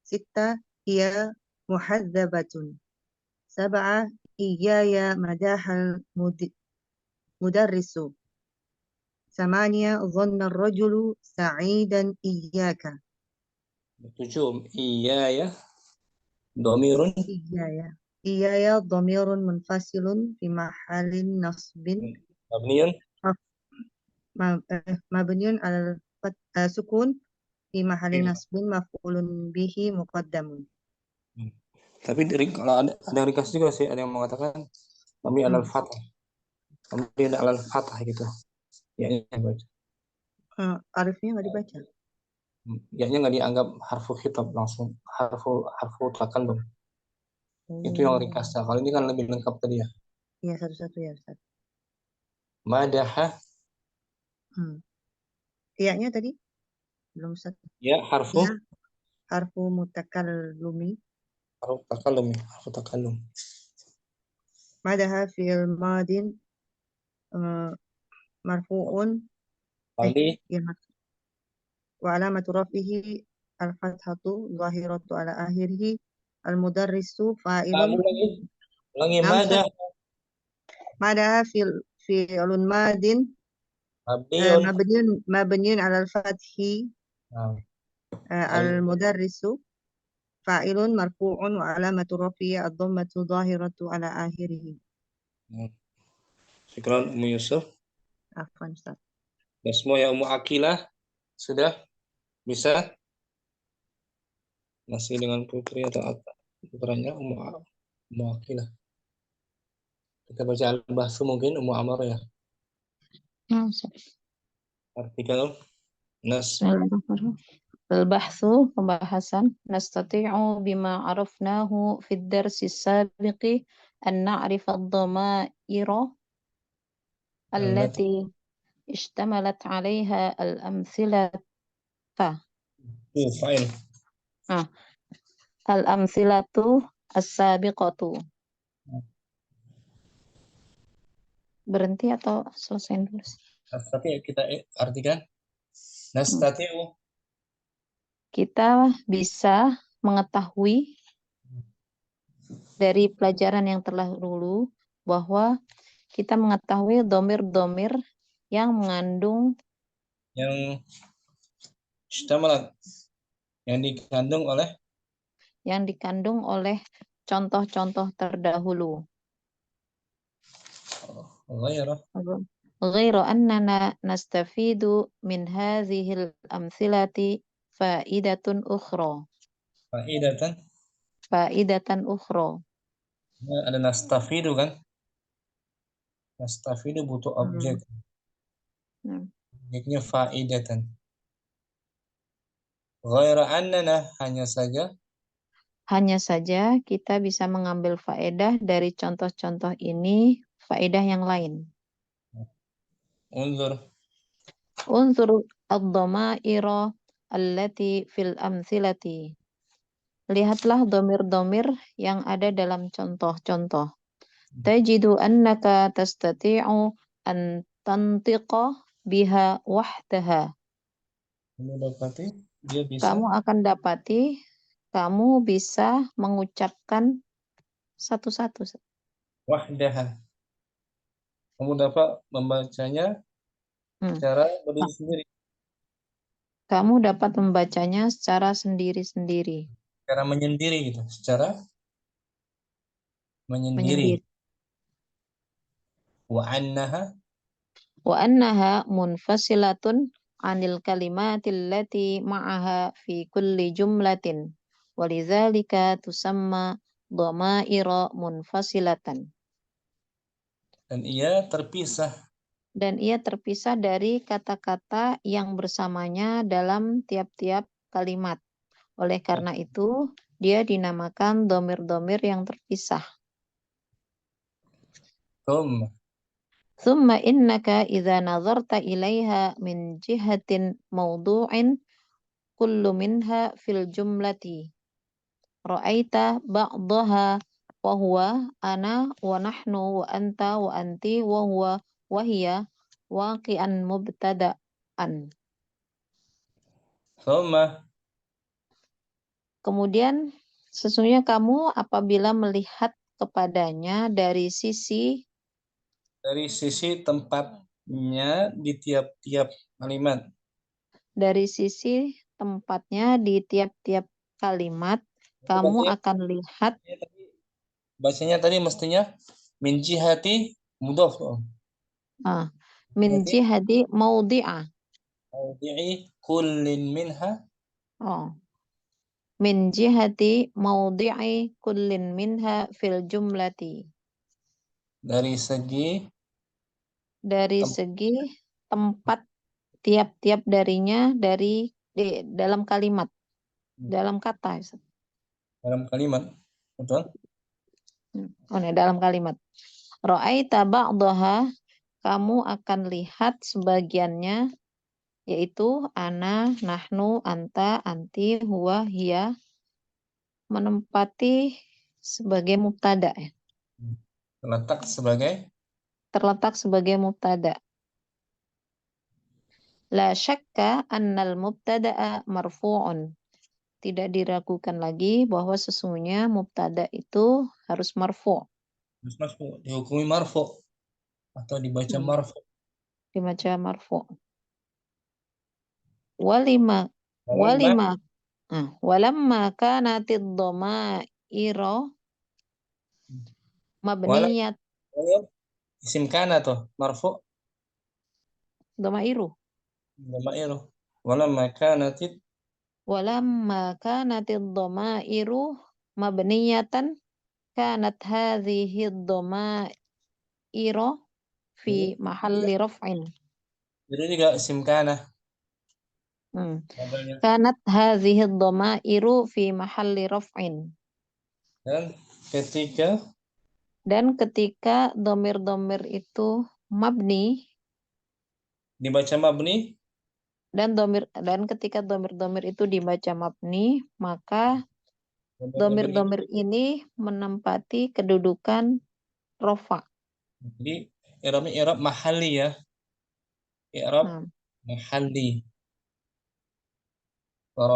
Sitta, hiya muhadzabatun. Sab'a, iyaya madahal mudarrisu. Samania, dhanna ar-rajulu sa'idan iyyaka. 7. Iya ya. Dhamirun. Iyaya. Iyaya dhamirun munfasilun fi mahallin nasbin Mabniun. mabniun al sukun fi mahallin Iya. nasbin maf'ulun bihi muqaddamun. Tapi kalau ada yang dikasih juga sih, ada yang mengatakan kami alal fathah. Kami alal fathah gitu. Ya, baca. Alifnya nggak dibaca. Ya-nya nggak dianggap harfu khitab, langsung harfu takallum. Itu yang ringkasnya. Kalau ini kan lebih lengkap tadi ya. Iya, satu-satu ya, Ustaz. Madaha. Iya-nya tadi belum, Ustaz. Ya, harfu. Ya, harfu mutakallumi. Harfu takallum ya, harfu takallum. Madaha fi'il madin marfu'un Tadi wa alamatu rafihi al-fathatu zahiratu ala akhirih al-mudarrisu fa'ilun. ulangi madah. Madaha fi'ilun madin mabniun ala al-fathi al-mudarrisu fa'ilun marfu'un wa alamatu rafihi ad-dhammatu zahiratu ala akhirih. Syukran Ummu Yusuf. Afwan, Ustaz. Dan semua yang Ummu Akilah sudah bisa? Masih dengan putri atau putranya Ummu Akilah. Kita baca al-bahsu mungkin Ummu Amr ya. Artikel nas. Al-bahthu, pembahasan. Nastati'u bima arafnahu fid darsi sabiqi an na'rifa ad-dhama'ira allati ishtamalat 'alaiha al-amthilata. Fa'il. Al-amthilatu as-sabiqatu. Berhenti atau selesai dulu? Tapi kita artikan nastati'u. Kita bisa mengetahui dari pelajaran yang telah dulu bahwa kita mengetahui domir-domir yang mengandung Yang istamalat, yang dikandung oleh contoh-contoh terdahulu. Ghairu annana nastafidu min hadhil amthilati faidatun ukhra. Faidatan ukhra. Ada nastafidu kan? Nastafidu butuh objek. Objeknya faidatan. Ghairu annana, hanya saja kita bisa mengambil faedah dari contoh-contoh ini, faedah yang lain. Unzur ad-dhamaira allati fil amthilati. Lihatlah domir-domir yang ada dalam contoh-contoh. Tajidu annaka tastati'u an tantiqa biha wahdaha. Kamu akan dapati kamu bisa mengucapkan satu-satu. Wahdaha. Kamu dapat membacanya secara berdiri sendiri. Kamu dapat membacanya secara sendiri-sendiri. Secara menyendiri gitu. Secara menyendiri. Wa annaha munfasilatun anil kalimatil lati ma'aha fi kulli jumlatin. Walidzalika tusamma dhamaira munfasilatan. Dan ia terpisah Dan ia terpisah dari kata-kata yang bersamanya dalam tiap-tiap kalimat. Oleh karena itu, dia dinamakan domir-domir yang terpisah. Thumma innaka idza nazarta ilaiha min jihatin mawdu'in kullu minha fil jumlati ra'aita ba'daha wa huwa ana wa nahnu wa anta wa anti wa huwa wa hiya waqi'an mubtada'an. Kemudian sesungguhnya kamu apabila melihat kepadanya dari sisi tempatnya di tiap-tiap kalimat. Dari sisi tempatnya di tiap-tiap kalimat, kamu Berarti akan lihat bacanya tadi mestinya min jihati mudhaf. min Berarti jihati maudhi'ah. mawdi'i kullin minha. Min jihati maudhi'i kullin minha fil jumlati. Dari segi tempat tiap-tiap darinya di dalam kalimat, dalam kata. dalam kalimat. Betul? Dalam kalimat. Ra'aita ba'daha, kamu akan lihat sebagiannya, yaitu ana, nahnu, anta, anti, huwa, hiya, menempati sebagai mubtada. Terletak sebagai mubtada. La syakka annal mubtada'a marfu'un. Tidak diragukan lagi bahwa sesungguhnya mubtada itu harus marfu'. Harus marfu', dihukumi marfu' atau dibaca marfu'. Dibaca marfu'. Walamma kanatid dhamaira mabniyat. Isim kana tuh marfu'. Dhamairu. Walamma kanatid dhamairu mabniyatan kanat hadhihi dhamaira fi mahalli raf'in. Jadi juga isim kana. Kanat hadhihi dhamairu fi mahalli raf'in. Dan ketika domir-domir itu mabni, dibaca mabni, dan ketika domir-domir itu dibaca mabni, maka domir-domir ini menempati kedudukan rofa. Jadi i'rab mahalli ya. I'rab mahalli. Wa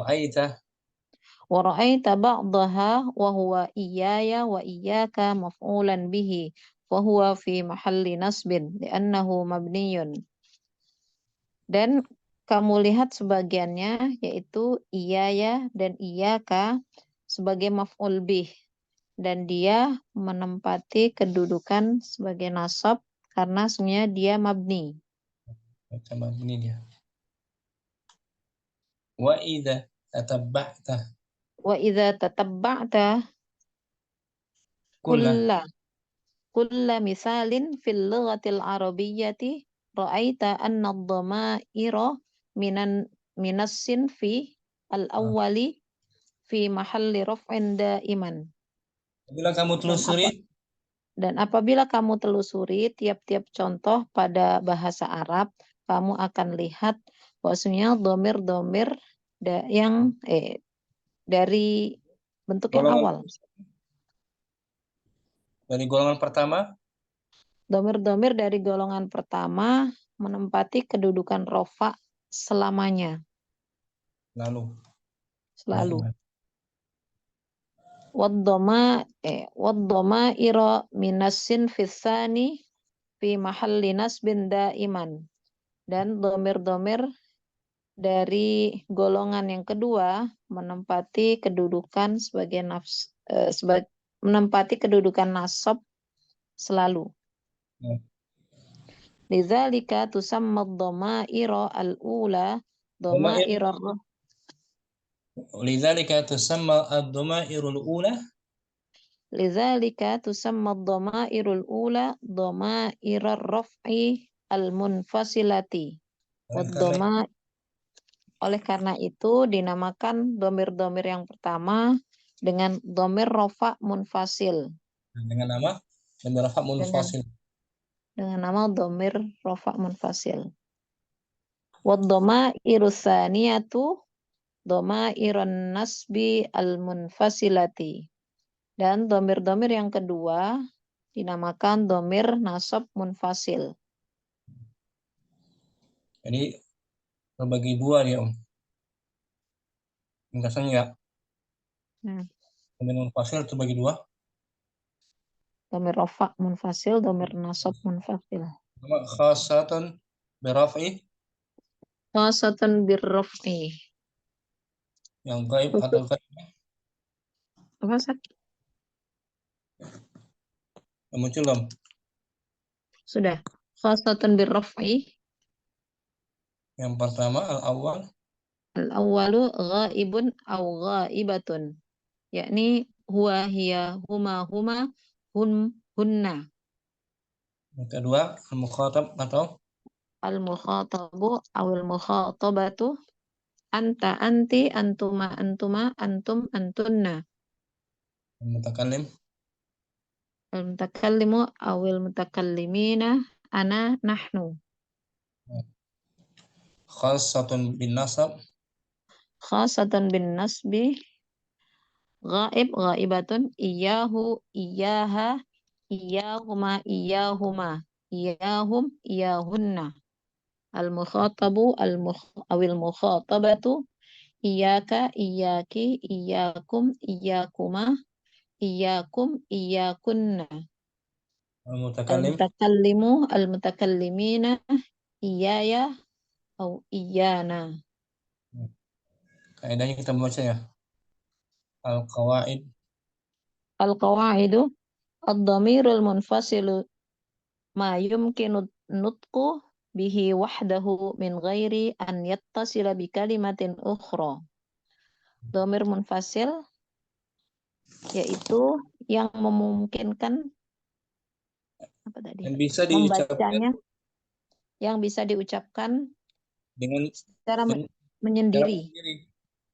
ra'aita ba'daha wa huwa iyaya wa iyyaka maf'ulan bihi wa huwa fi mahalli nasbin li'annahu mabniyun. Dan kamu lihat sebagiannya, yaitu iyaya dan iyyaka sebagai maf'ul bih, dan dia menempati kedudukan sebagai nasab karena sebenarnya dia mabni. Mabni dia. Wa idza tatabba'ta kulla misalin fil lughatil arabiyyati ra'aita anna ad-dhamaira minas sinfi al-awwali fi mahalli raf'in da'iman. Apabila kamu telusuri tiap-tiap contoh pada bahasa Arab, kamu akan lihat bahwasanya domir-domir yang dari bentuk yang awal. Dari golongan pertama? Domir-domir dari golongan pertama menempati kedudukan rofa selamanya. Selalu. Wad-dhamaira minas sinfi tsani fi mahalli nasbin da'iman. Dan domir-domir dari golongan yang kedua menempati kedudukan sebagai menempati kedudukan nasab selalu. Lidzalika tusamma ad-dhamaira al-ula dhamaira Lidzalika tusamma ad-dhamairul ula. Lidzalika tusamma ad-dhamairul ula dhamairar raf'i al-munfasilati. Oleh karena Waddoma, oleh karena itu dinamakan domir-domir yang pertama dengan domir rofa munfasil. dengan nama domir rafa munfasil. Dengan nama domir rofa munfasil. Waddoma irusaniyatu doma iron nasbi al-munfasilati. Dan domir-domir yang kedua dinamakan domir nasab munfasil. Jadi terbagi dua dia, Om. Ringkasannya ya. Domir munfasil terbagi dua. Domir rofa munfasil, domir nasab munfasil. Nama khasatun birafi Khasatan birraf'i. yang gaib atau gaib Apa Sat? yang muncul, Om. Sudah. Khasatan birraf'i. Yang pertama al-awwal Al-awwalu ghaibun aw ghaibatun. Yakni huwa hiya huma huma hunna. yang kedua al-mukhatab atau Al-mukhatabu awil mukhatabatu anta anti antuma antuma antum antunna. al-mutakallim Al-mutakallimu awil mutakallimina ana nahnu. khasatun bin nasab Khasatan bin nasbi ghaib ghaibatun iyahu iyaha iyahuma iyahuma iyahum iyahunna. Al-mukhatabu awil mukhatabatu iyaka iyaki iyakum iyakuma iyakum iyakunna. al-mutakallim Al-mutakallimu al-mutakallimina iyaya au iyana. kaidahnya kita baca ya. Al-qawaid Al-qawaidu ad-dhamirul munfasilu ma yumkinu nutqu bihi wahdahu min ghairi an yattasila bi kalimatin ukhra. Dhamir munfasil yaitu yang memungkinkan apa tadi? yang bisa diucapkan Membacanya yang bisa diucapkan dengan secara cara menyendiri, sendiri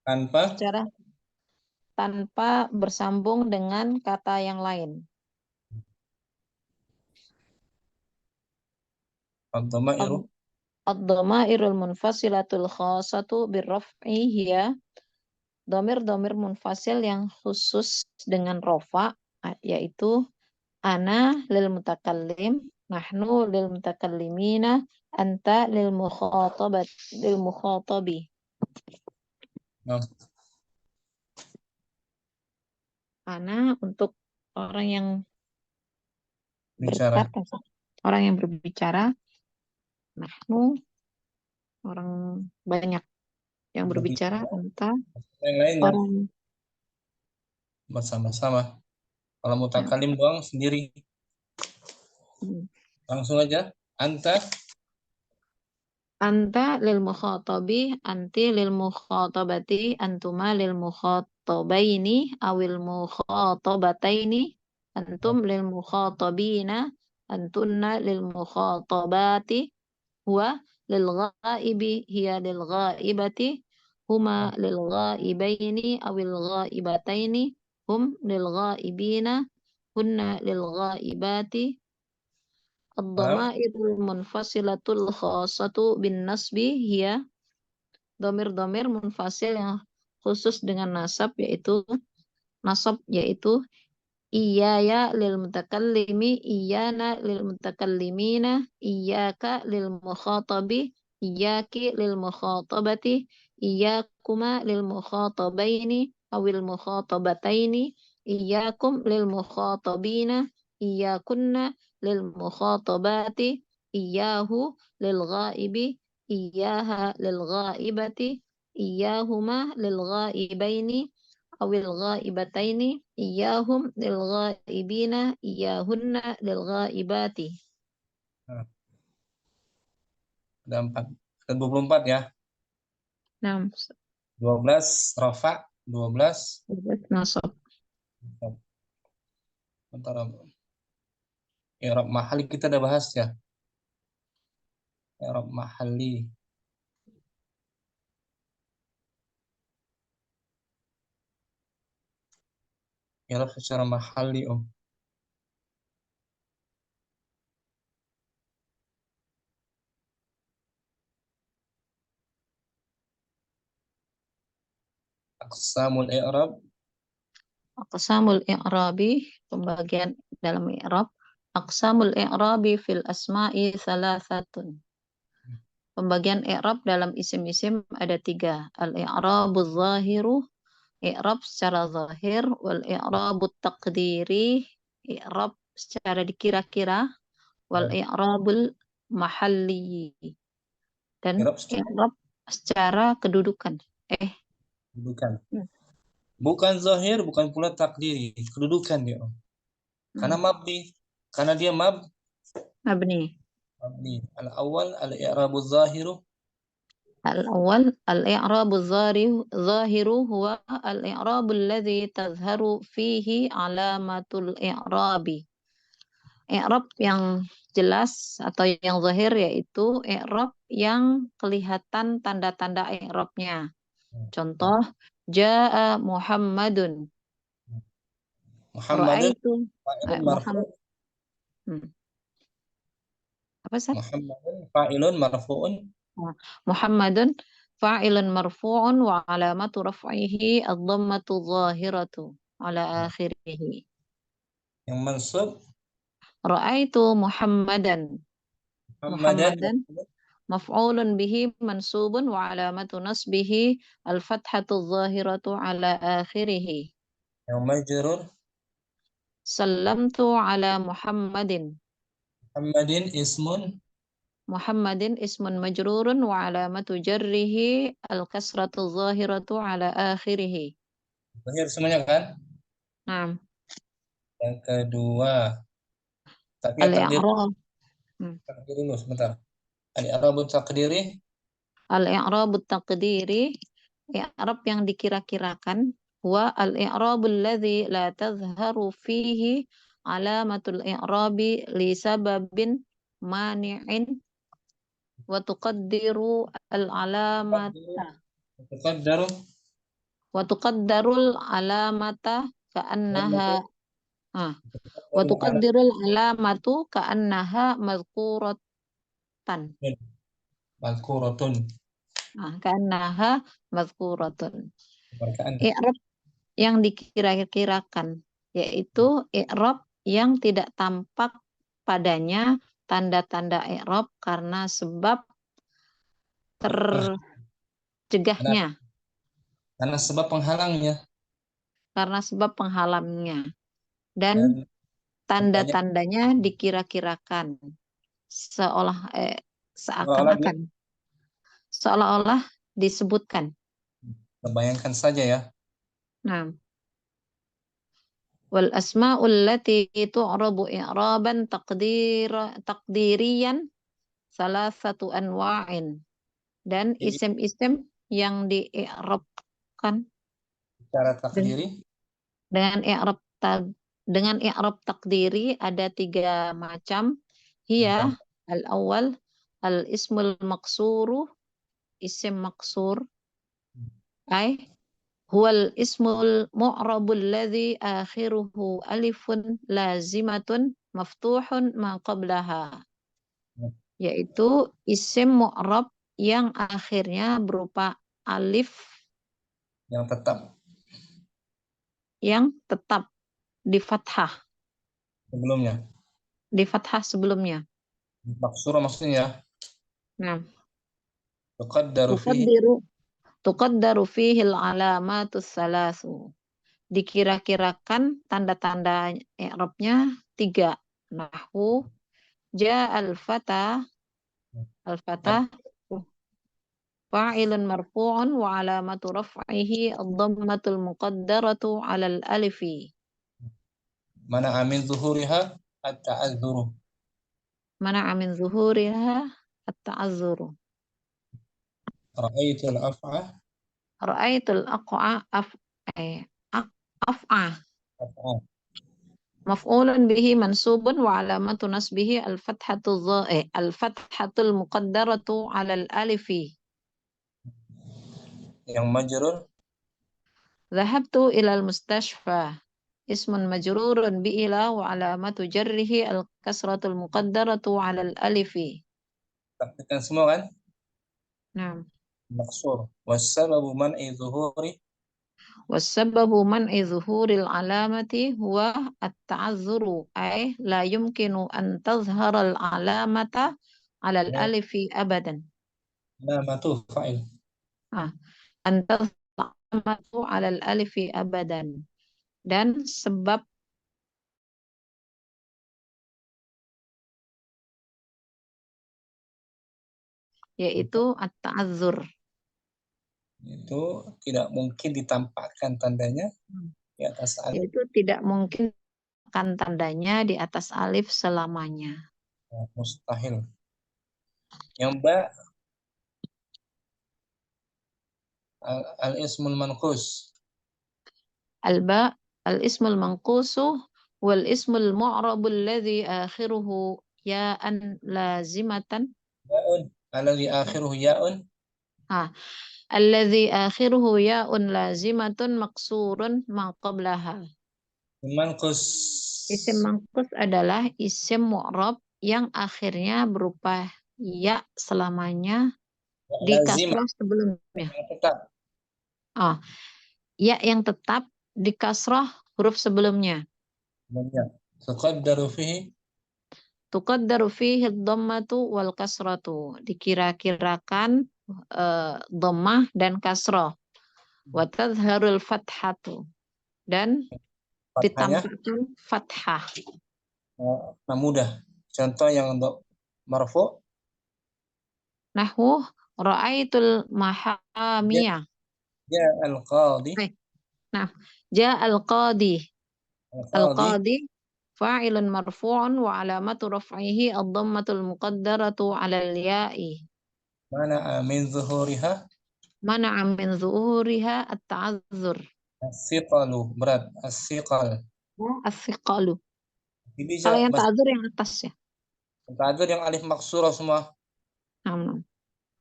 tanpa secara tanpa bersambung dengan kata yang lain. ad-dhamairu Ad-dhamairul munfasilatul khassatu birraf'i hiya dhamir-dhamir munfasil yang khusus dengan rofa, yaitu ana lil mutakallim, nahnu lil mutakallimina, anta lil mukhatabi. Nah, Ana untuk orang yang bicara berkata, orang yang berbicara, nahnu orang banyak yang berbicara, anta yang lainnya orang bersama-sama. Kalau mutakallim doang sendiri. Langsung aja anta lil mukhatabi, anti lil mukhatabati, antuma lil mukhatabaini, awil mukhatabataini, antum lil mukhatabina, antunna lil mukhatabati, huwa lil ghaibi, hiya lil ghaibati, huma lil ghaibaini, awil ghaibataini, hum lil ghaibina, hunna lil ghaibati. Ad-dhamairul munfasilatul khassatu bin nasbi hiya dhamir-dhamir munfasil yang khusus dengan nasab yaitu iyaya lil mutakallimi, iyana lil mutakallimina, iyaka lil mukhatabi, iyaki lil mukhatabati, iyakuma lil mukhatabaini awil mukhatabataini, iyakum lil mukhatabina, iyakunna lil mukhatabati, iyahu lil ghaibi, iyaha lil ghaibati, iyahuma lil ghaibaini awil ghaibataini, iyahum lil ghaibina, iyahunna lil ghaibati. ada 4 ada 24 ya. 6. 12 rafa, 12 Nasab. antara i'rab mahali kita udah bahas ya. i'rab mahalli. I'rab secara mahalli, Om. Aqsamul i'rab. Aqsamul i'rabi, pembagian dalam i'rab. Aqsamul i'rabi fil asma'i salasatun. Pembagian i'rab dalam isim-isim ada 3. Al-i'rabuz zahiru, i'rab secara zahir, wal i'rabut taqdiri, i'rab secara dikira-kira, wal i'rabul mahalli, dan I'rab i'rab secara kedudukan. Kedudukan. Hmm. Bukan zahir, bukan pula takdiri. Kedudukan dia, Om. Karena mabni. Karena dia Mabni. mabni. Al-awwal al-i'rabuz zahiru. Al-awwal al-i'rabu zahiru huwa al-i'rabu alladhi tazharu fihi alamatul i'rabi. I'rab yang jelas atau yang zahir yaitu i'rab yang kelihatan tanda-tanda i'rabnya. Contoh, jaa Muhammadun. Muhammadun Ra'aitu fa'ilun marfu'. Apa sih? Muhammadun fa'ilun marfu'un. Muhammadun fa'ilun marfu'un wa alamatu raf'ihi ad-dhammatu zahiratu ala akhirih. Yang mansub Ra'aitu Muhammadan. Muhammadan maf'ulun bihi mansubun wa alamatu nasbihi al-fathatu zahiratu ala akhirih. Yang majrur Sallamtu ala Muhammadin. Muhammadin ismun. Muhammadin ismun majrurun wa alamatu jarrihi al-kasratu zahiratu ala akhirih. Zahir semuanya kan? Nah, Yang kedua. Tapi ya takdir dulu sebentar. Al-i'rabut taqdiri. Al-i'rabut taqdiri, i'rab yang dikira-kirakan, huwa al-i'rabul ladzi la tazharu fihi alamatul i'rabi li sababin mani'in wa tuqaddiru al-alamata Tuqaddaru wa tuqaddarul alamata ka'annaha wa tuqaddirul alamatu ka'annaha mazkuratan. Mazkuratun. Ka'annaha mazkuratun. Keberkaan. I'rab yang dikira-kirakan, yaitu i'rab yang tidak tampak padanya tanda-tanda i'rab karena sebab tercegahnya, Karena sebab penghalangnya. karena sebab penghalangnya, dan tanda-tandanya dikira-kirakan seakan-akan, seolah-olah disebutkan. Bayangkan saja ya. Nah, wal asma'ul lati tu'rabu i'raban taqdiriyan salasatu anwa'in, dan isim-isim yang di-i'rabkan Secara takdiri dengan i'rab takdiri ada 3 macam. Hiya al-awwal al-ismul maksuru, isim maksur, ay huwal ismul mu'rabul ladzi akhiruhu alifun lazimatun maftuhun ma qablaha, yaitu isim mu'rab yang akhirnya berupa alif yang tetap di fathah sebelumnya. Maksur maksudnya. Nah, Tuqaddaru tuqaddaru fihi al-alamatus salasu. Dikira-kirakan tanda-tanda i'rabnya 3. Nahwu ja'al fata, al-fata fa'ilun marfu'un wa alamatu raf'ihi ad-dhammatul muqaddaratu 'alal alifi. Mana amin zuhuriha at-ta'azzuru. Mana amin zuhuriha at-ta'azzuru. Ra'aitul af'a. Ra'aitul af'a. Maf'ulun bihi mansubun wa alamatu nasbihi al-fathatul muqaddaratu 'alal alifi. Yang majrur Dhahabtu ilal mustashfa. Ismun majrurun bi ila wa alamatu jarrihi al-kasratul muqaddaratu 'alal alifi. praktekkan semua kan? Nah, Maksur. Wassababu man'i zuhuri wassababu man'i zuhuril alamati huwa at-ta'azzuru ay la yumkinu an tazhara al-alamata 'alal alifi abadan. alamatu fa'il. An tazhara al-alamatu 'alal alifi abadan. Dan sebab yaitu at-ta'azzur. Itu tidak mungkin ditampakkan tandanya di atas alif. Yaitu tidak mungkin akan tandanya di atas alif selamanya. Mustahil. Yang ba al-ismul manqus. Al-ba al-ismul manqusu wal ismul mu'rabul ladzi akhiruhu ya'an lazimatan. Ya'un. Alladhi akhiruhu ya'un. Alladzi akhiruhu ya'un lazimatun maksurun ma qablaha. Manqus. Isim manqus adalah isim mu'rab yang akhirnya berupa ya selamanya di Lazimah. kasrah sebelumnya. Yang tetap. Ya yang tetap di kasrah huruf sebelumnya. Tuqaddaru fihi. Tuqaddaru fihi dhammatu wal kasratu. Dikira-kirakan dhammah dan kasrah. Wa tadharul fathatu. Dan Fathahnya. ditampakkan fathah. Nah, mudah. Contoh yang untuk marfu. Nahwu ra'aitul mahamiyah. Ya al-qadi. Nah, ja al-qadi. Al-qadi. Al-qadi fa'ilun marfu'un wa alamatu raf'ihi ad-dhammatul muqaddaratu 'alal ya'i. Mana'a min zuhuriha. Mana'a min zuhuriha at-ta'azzur. As-siqalu. Berat. As-siqal. As-siqalu. Bisa. Kalau yang ta'azzur yang atas ya. Ta'azzur yang alif maksurah semua. Namun.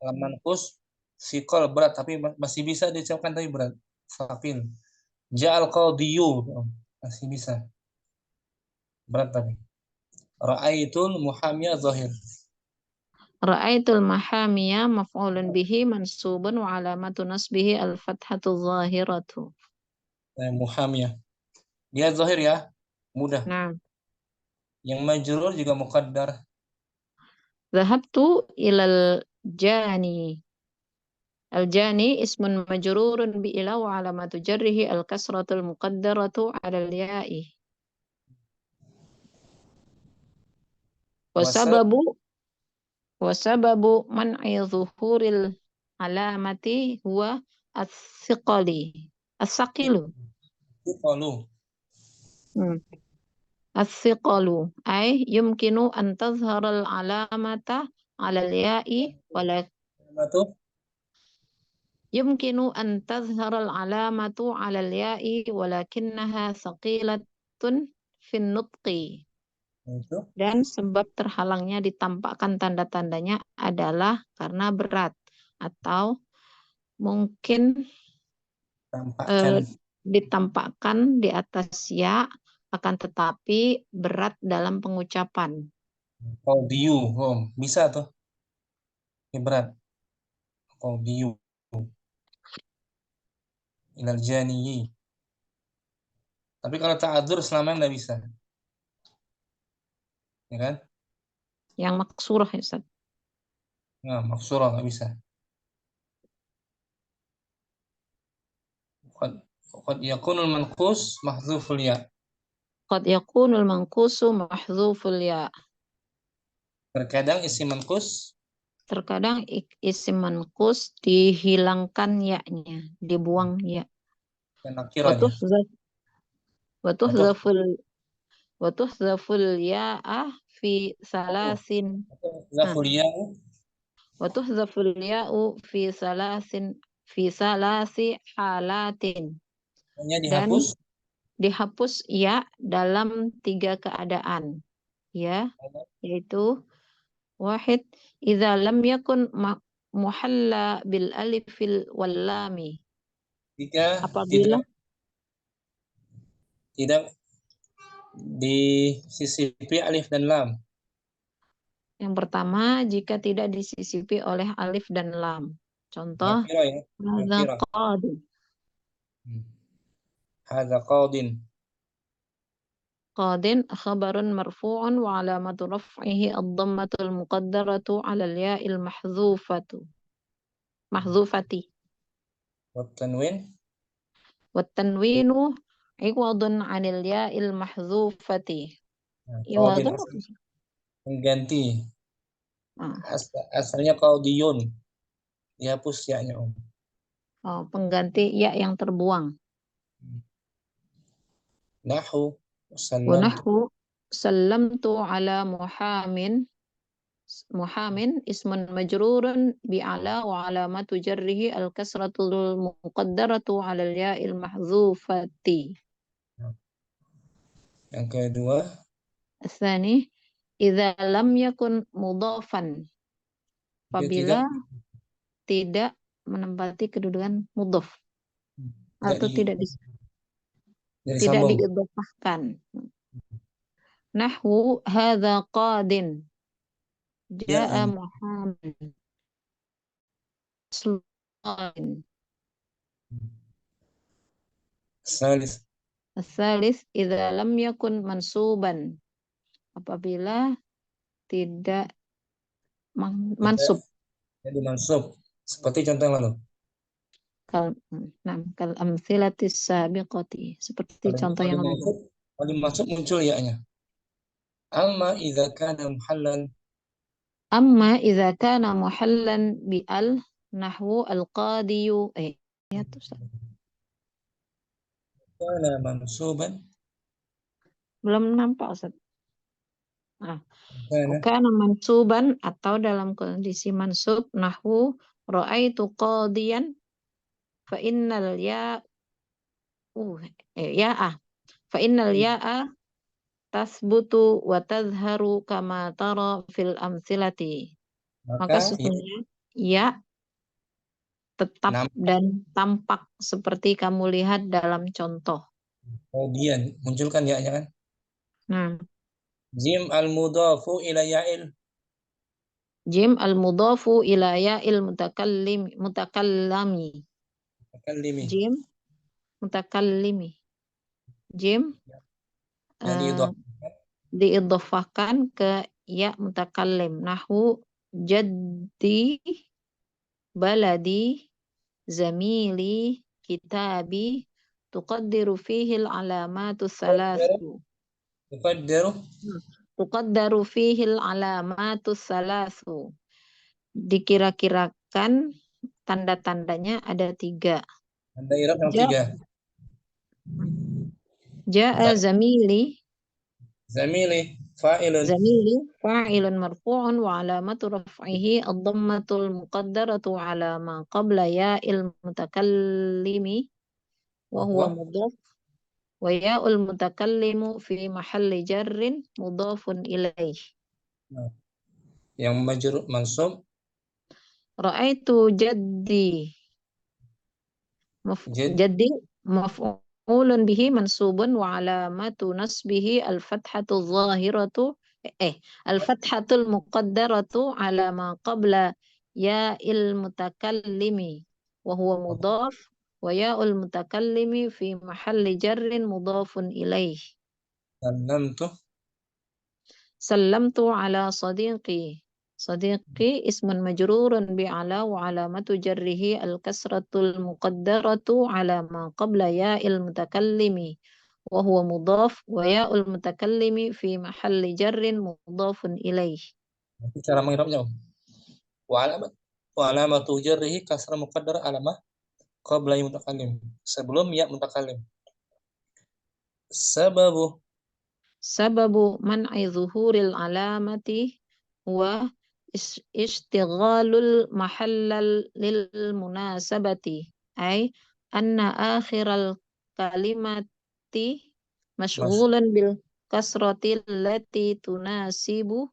Kalau manqus siqal berat tapi masih bisa diucapkan tapi berat. Saqil. Ja'al qadiyyu. Masih bisa. Berat tapi. Ra'aitul muhamiyah zahir. Ra'aitul mahamiyah maf'ulun bihi mansubun wa alamatu nasbihi al-fathatu zahiratu. Muhamiyah. Dia zahir ya. Mudah. Nah. Yang majrur juga muqaddar. Dhahabtu ilal jani. Al-jani ismun majrurun bi ila wa alamatu jarrihi al-kasratul muqaddaratu 'alal ya'i. Wasababu man'i zuhuril alamati huwa as-siqali. As-saqilu. As-siqalu ay yumkinu an tazhara al-alamata 'alal ya'i yumkinu an tazhara al-alamatu 'alal ya'i walakinnaha saqilatun fin nutqi. Dan sebab terhalangnya ditampakkan tanda-tandanya adalah karena berat atau mungkin ditampakkan di atas ya akan tetapi berat dalam pengucapan. Qadiyu, bisa tuh. Ini berat. Qadiyu. Ilal janiyi. Tapi kalau ta'adzur selamanya nggak bisa. Ya kan? Yang maksurah ya Ustaz. Nah, maksurah nggak bisa. Qad yakunul manqus mahdzuful ya. Qad yakunul manqusu mahdzuful ya. Terkadang isim manqus. Terkadang isim manqus dihilangkan ya-nya, dibuang ya. Wa tuhzaful ya'a fi salasin. Wa tuhzaful ya'u fi salasi halatin. Hanya dihapus. dihapus ya dalam 3 keadaan, ya, yaitu wahid idza lam yakun muhalla bil alifil wal lami. 3, Apabila tidak disisipi alif dan lam. yang pertama jika tidak disisipi oleh alif dan lam. Contoh Nakira ya. hadza Nakira. qadin. Hadza qadin. Qadin khabarun marfu'un wa alamatu raf'ihi ad-dhammatul muqaddaratu 'ala al-ya'il mahdzufati. Wa tanwin. Wa tanwinu 'iwadun 'anil ya'il mahdzufati. Qadin Iwadun mengganti. ah, Asalnya qadiyun. Dihapus ya-nya, Om. oh, pengganti ya yang terbuang. Nahu Wa sallamtu. nahwu sallamtu 'ala Muhamin ismun majrurun bi'ala wa alamatu jarrihi al-kasratul muqaddaratu 'ala al-ya'il mahdzufati. Yang kedua, Tsani idza lam yakun mudhafan. Apabila tidak menempati kedudukan mudhaf atau tidak disambung. diidhafahkan. Nahwu hadza qadin. Ja'a Muhammad. Qadin. Salis. Tsalis idza lam yakun mansuban. Apabila tidak mansub. Jadi mansub. Seperti contoh yang lalu. Kal amtsilatis sabiqati. Seperti contoh yang lalu. Kalau mansub muncul ya-nya. Amma idza kana muhallan. Amma idza kana muhallan bi al nahwu al-qadiyu ya tuh. Kana mansuban. Belum nampak Ustaz. Kana mansuban atau dalam kondisi mansub nahwu ra'aitu qadiyan fa innal fa innal ya'a tasbutu wa tazharu kama tara fil amsilati. Maka sesungguhnya ya tetap dan tampak seperti kamu lihat dalam contoh. Kemudian munculkan ya-nya kan? Jim al-mudhafu ila ya'il. Jim al-mudhafu ila ya'il mutakallimi. Jim mutakallimi. Jim diidhafahkan ke ya mutakallim. Nahwu jaddi, baladi, zamili, kitabi, tuqaddiru fihi al-alamatu thalathu. Tuqaddaru fihi al-alamatu thalathu. Dikira-kirakan tanda-tandanya ada 3. Tanda i'rab yang 3. Ja'a zamili. Zamili fa'ilun. Zamili fa'ilun marfu'un wa alamatu raf'ihi ad-dhammatul muqaddaratu 'ala ma qabla ya'il mutakallimi wa huwa mudhaf wa ya'ul mutakallimu fi mahalli jarrin mudhafun ilaih. Yang majrur mansub Ra'aitu jaddi. Jaddi maf'ulun bihi mansubun wa alamatu nasbihi al-fathatu dhahiratu al-fathatul muqaddaratu ala ma qabla ya'il mutakallimi wa huwa mudhaf wa ya'ul mutakallimi fi mahalli jarrin mudhafun ilaih. Sallamtu ala sadiqi. Sadiqi ismun majrurun bi'ala wa alamatu jarrihi al-kasratul muqaddaratu ala ma qabla ya'il mutakallimi wa huwa mudhaf wa ya'ul mutakallimi fi mahalli jarrin mudhafun ilaih. Cara mengirabnya. Wa alamatu jarrihi kasrah muqaddar alamah qabla ya mutakallim. Sebelum ya mutakallim. Sababu man'i zuhuril alamati wa ishtighalul mahallal lil munasabati ay anna akhiral kalimati Mashghulan bil kasratil lati tunasibu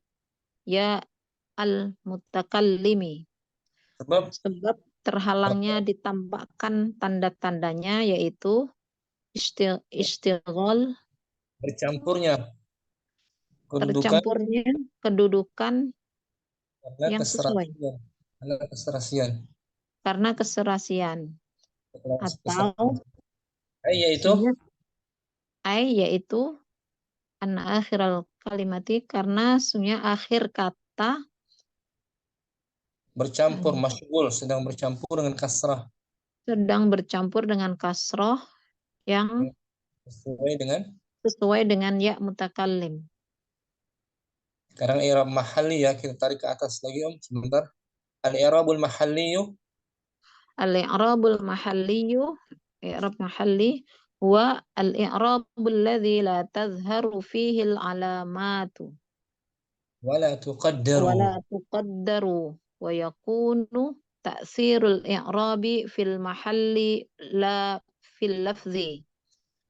ya al-mutakallimi. Sebab Sebab terhalangnya ditambahkan tanda-tandanya yaitu istighol, bercampurnya kedudukan tercampurnya kedudukan karena yang sesuai keserasian. karena keserasian atau Yaitu yaitu anna akhiral kalimati karena sesungguhnya akhir kata bercampur, masyghul, sedang bercampur dengan kasrah sedang bercampur dengan kasroh yang sesuai dengan ya mutakallim. sekarang i'rab mahalli ya, kita tarik ke atas lagi sebentar. Al-i'rabul mahalliyu Al-i'rabul mahalliyu, i'rab mahalli huwa al-i'rabul ladzi la tazharu fihi al-alamatu wala tuqaddaru wala tuqaddaru wa yakunu ta'thirul i'rabi fil mahalli la fil lafzi.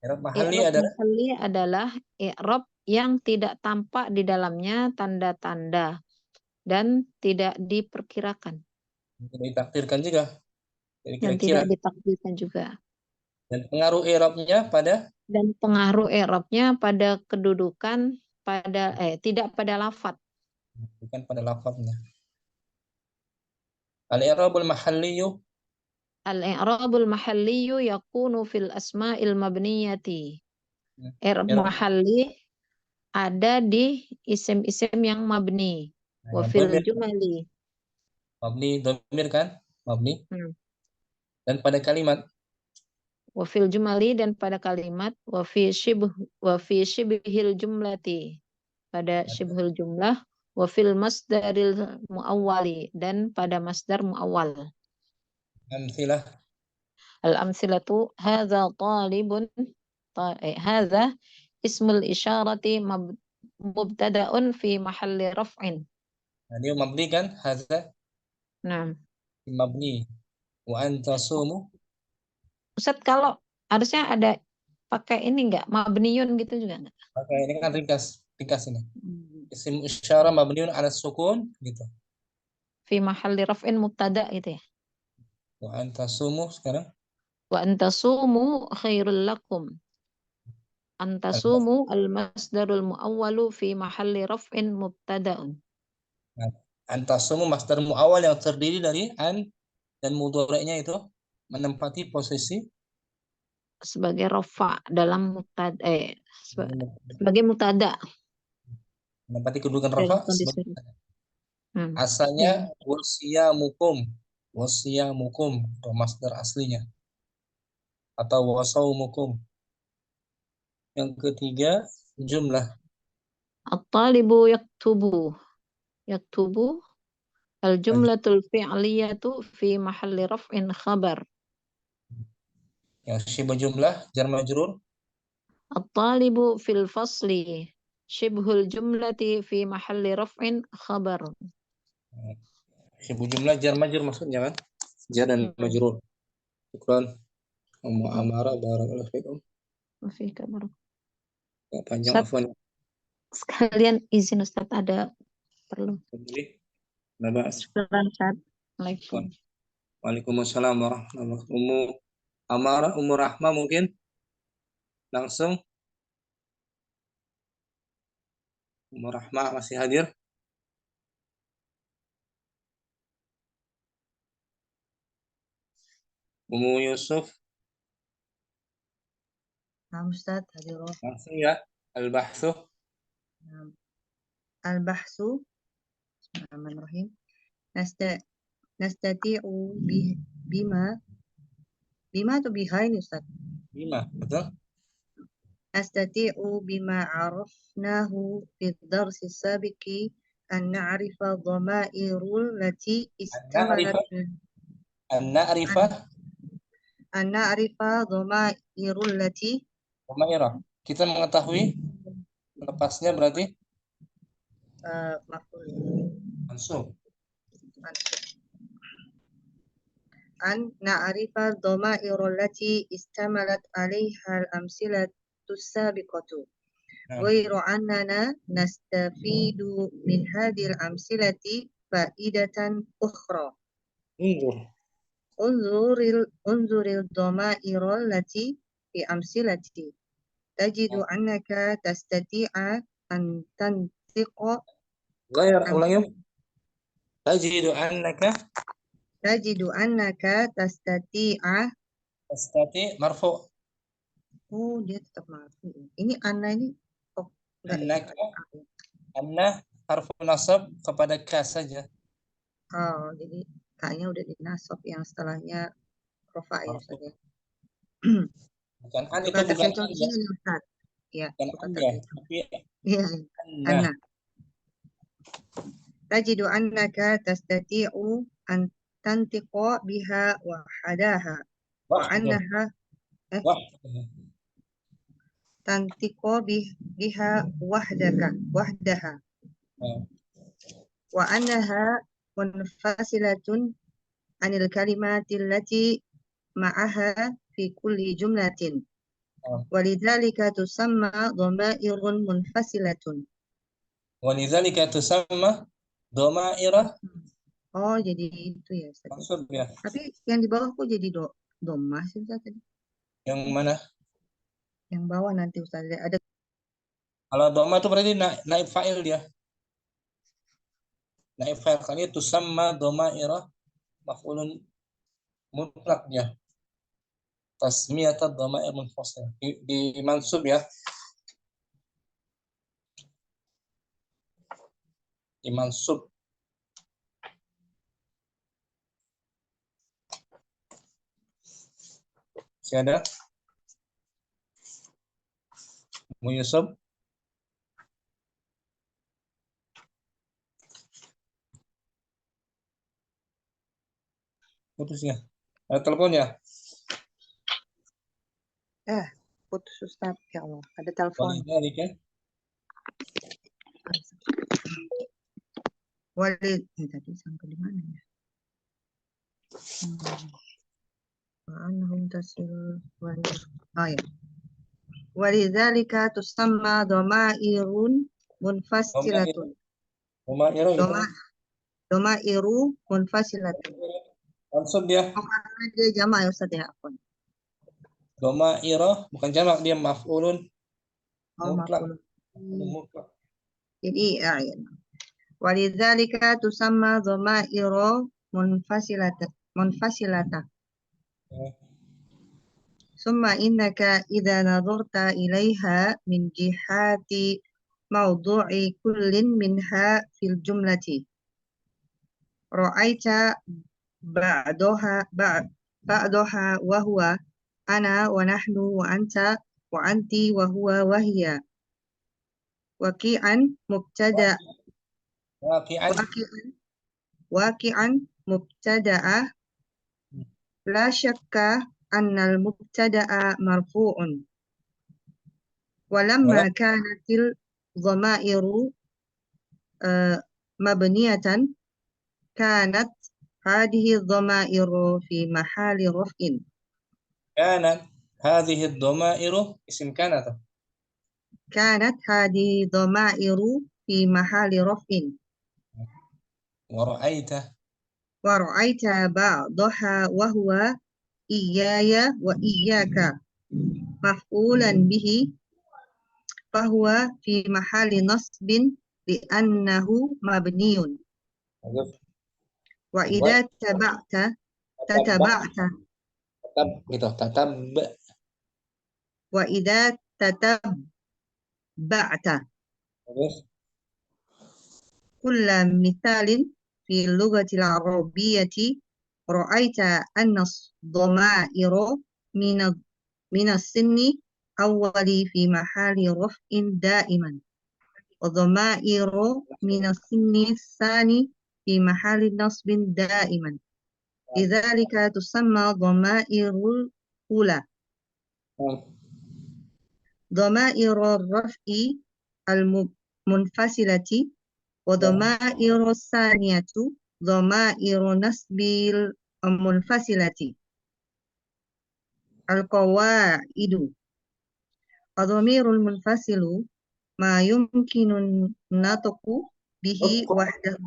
i'rab mahalli I'rab adalah mahalli adalah i'rab yang tidak tampak di dalamnya tanda-tanda dan tidak diperkirakan ditakdirkan juga. Jadi dan kira-kira tidak ditakdirkan juga. dan pengaruh i'rabnya pada Dan pengaruh i'rabnya pada kedudukan pada tidak pada lafadz. bukan pada lafaznya. Al-i'rabul mahalliyu Al-i'rabul mahalliyu yakunu fil asma'il mabniyati. I'rab mahalli ada di isim-isim yang mabni. Wa fil jumali. mabni dhamir kan? Mabni. Hmm. Dan pada kalimat Wa fil jumali dan pada kalimat wa fi shibhil jumlati. Pada shibhul jumlah wa fil masdaril muawwali dan pada masdar muawwal. amsilah Al-amsilatu hadza talibun hadza ismul isyarati mubtada'un fi mahalli raf'in. nah, dia mabni kan? Hadza Nah, mabni wa anta sumu. Ustaz kalau harusnya ada pakai ini enggak? Mabniyun gitu juga enggak? Oke, ini kan ringkas ini. Isim isyarah mabniun ala sukun gitu. Fi mahalli raf'in mubtada gitu ya. Wa anta sumu sekarang Wa antasumu khairul lakum. Antasumu al-masdarul muawwalu fi mahalli raf'in mubtada'un. nah, anta sumu masdar muawwal yang terdiri dari an dan mudhari'nya itu menempati posisi Sebagai rafa dalam mubtada sebagai mubtada menempati kedudukan dalam rafa kondisi asalnya wasiyamukum atau masdar aslinya atau wasaumukum. Yang ketiga jumlah At-talibu yaktubu al-jumlatul fi'liyatu fi mahalli raf'in khabar. yang syibh jumlah jar majrur At-talibu fil fasli shibhul jumlati fi mahalli raf'in khabar. syibh jumlah jar majrur maksudnya kan jar dan majrur. Syukran Ummu Amara barakallahu fikum. Wafika barak. Gak panjang afwan. Sekalian izin Ustaz ada perlu. Boleh. Nabas. Assalamualaikum. Waalaikumsalam warahmatullahi wabarakatuh. Ummu Amara, Ummu Rahma mungkin langsung. Ummu Rahma masih hadir? Ummu Yusuf Nah, Ustaz, hadir. langsung ya. Al-Bahthu. Al-bahsu. Bismillahirrahmanirrahim. Nastati'u bima atau biha ini Ustaz? Bima, betul? Nastati'u bima arafnahu fi darsi sabiqi an na'rifa dhamairul lati istamalat an na'rifa dhamairul lati dhamairah. Kita mengetahui lepasnya berarti mansub. An na'rifa dhamairul lati istamalat 'alaiha al-amsilatu السابقة Nah, غير أننا نستفيد من هذه الأمثلة فائدة أخرى. انظر الضمائر التي في أمثلتي تجد أنك تستطيع أن تنطق ulangi. تجد أنك تستطيع Marfu. Oh, dia tetap marfu. Ini Anna ini oh, enggak ya. Anna harfu nasab kepada ka saja. Oh, jadi kayaknya udah dinasab yang setelahnya rofa ya Marfu. Ustaz ya. Bukan an, itu Katakan bukan an ya. contohnya nih Ustaz. Ya, Bukan an ya, tapi Iya, anna. Anna. تجد أنك تستطيع أن تنطق بها وحدها وأنها تنطق بها وحدها وأنها منفصلة عن الكلمات التي معها في كل جملة ولذلك تسمى ضمائر منفصلة. ولذلك تسمى ضمائر. Oh, jadi itu ya Ustaz. Maksud ya. Tapi yang di bawah kok jadi domah sih Ustaz tadi? Yang mana? Yang bawah nanti Ustaz ada. Kalau doma itu berarti naib fa'il dia. Naib fa'il kali itu sama domairah maf'ulun mutlak dia. Tasmiyat domair munfasil. Di mansub ya. Di mansub. Masih ada? Mu Yusuf? Putus ya. Ada telepon ya? Putus Ustaz, ya Allah, ada telepon. Tadi sampai di mana ya? Walidzalika tusamma dhamairun munfasilatun. Dhamairu munfasilatun. Mansub dia. Karena dia jamak ya Ustaz ya. Dhamairah bukan jamak, dia maf'ulun mutlak. Jadi ya. Walidzalika tusamma dhamairu munfasilata. Summa innaka idza nadharta ilaiha min jihati mawdu'i kullin minha fil jumlati ra'aita ba'daha wa huwa ana wa nahnu wa anta wa anti wa huwa wa hiya waqi'an mubtada'a la syakka annal mubtada'a marfu'un walamma kanatil dhamairu mabniyatan kanat hadhihi dhamairu fi mahali raf'in. Kanat hadhihi dhamairu isim kanat. Kanat hadhihi dhamairu fi mahali raf'in. Wa ra'aita ba'daha wa huwa iyaya wa iyyaka maf'ulan bihi fahuwa fi mahali nasbin li'annahu mabniyun. Wa idza tataba'ta wa idza tataba'ta kulla mithalin fi lughati al-arabiyyati ra'aita anna dhamaira min as-sinni awwali fi mahali raf'in da'iman wa dhamairu min as-sinni tsani fi mahali nasbin da'iman. Lidzalika tusamma dhamairul ula. Dhamairur raf'i al-munfasilati wa dhamairu tsaniyatu dhamairu nasbil munfasilati. Al-qawaidu الضمير المنفصل ما يمكن النطق به وحده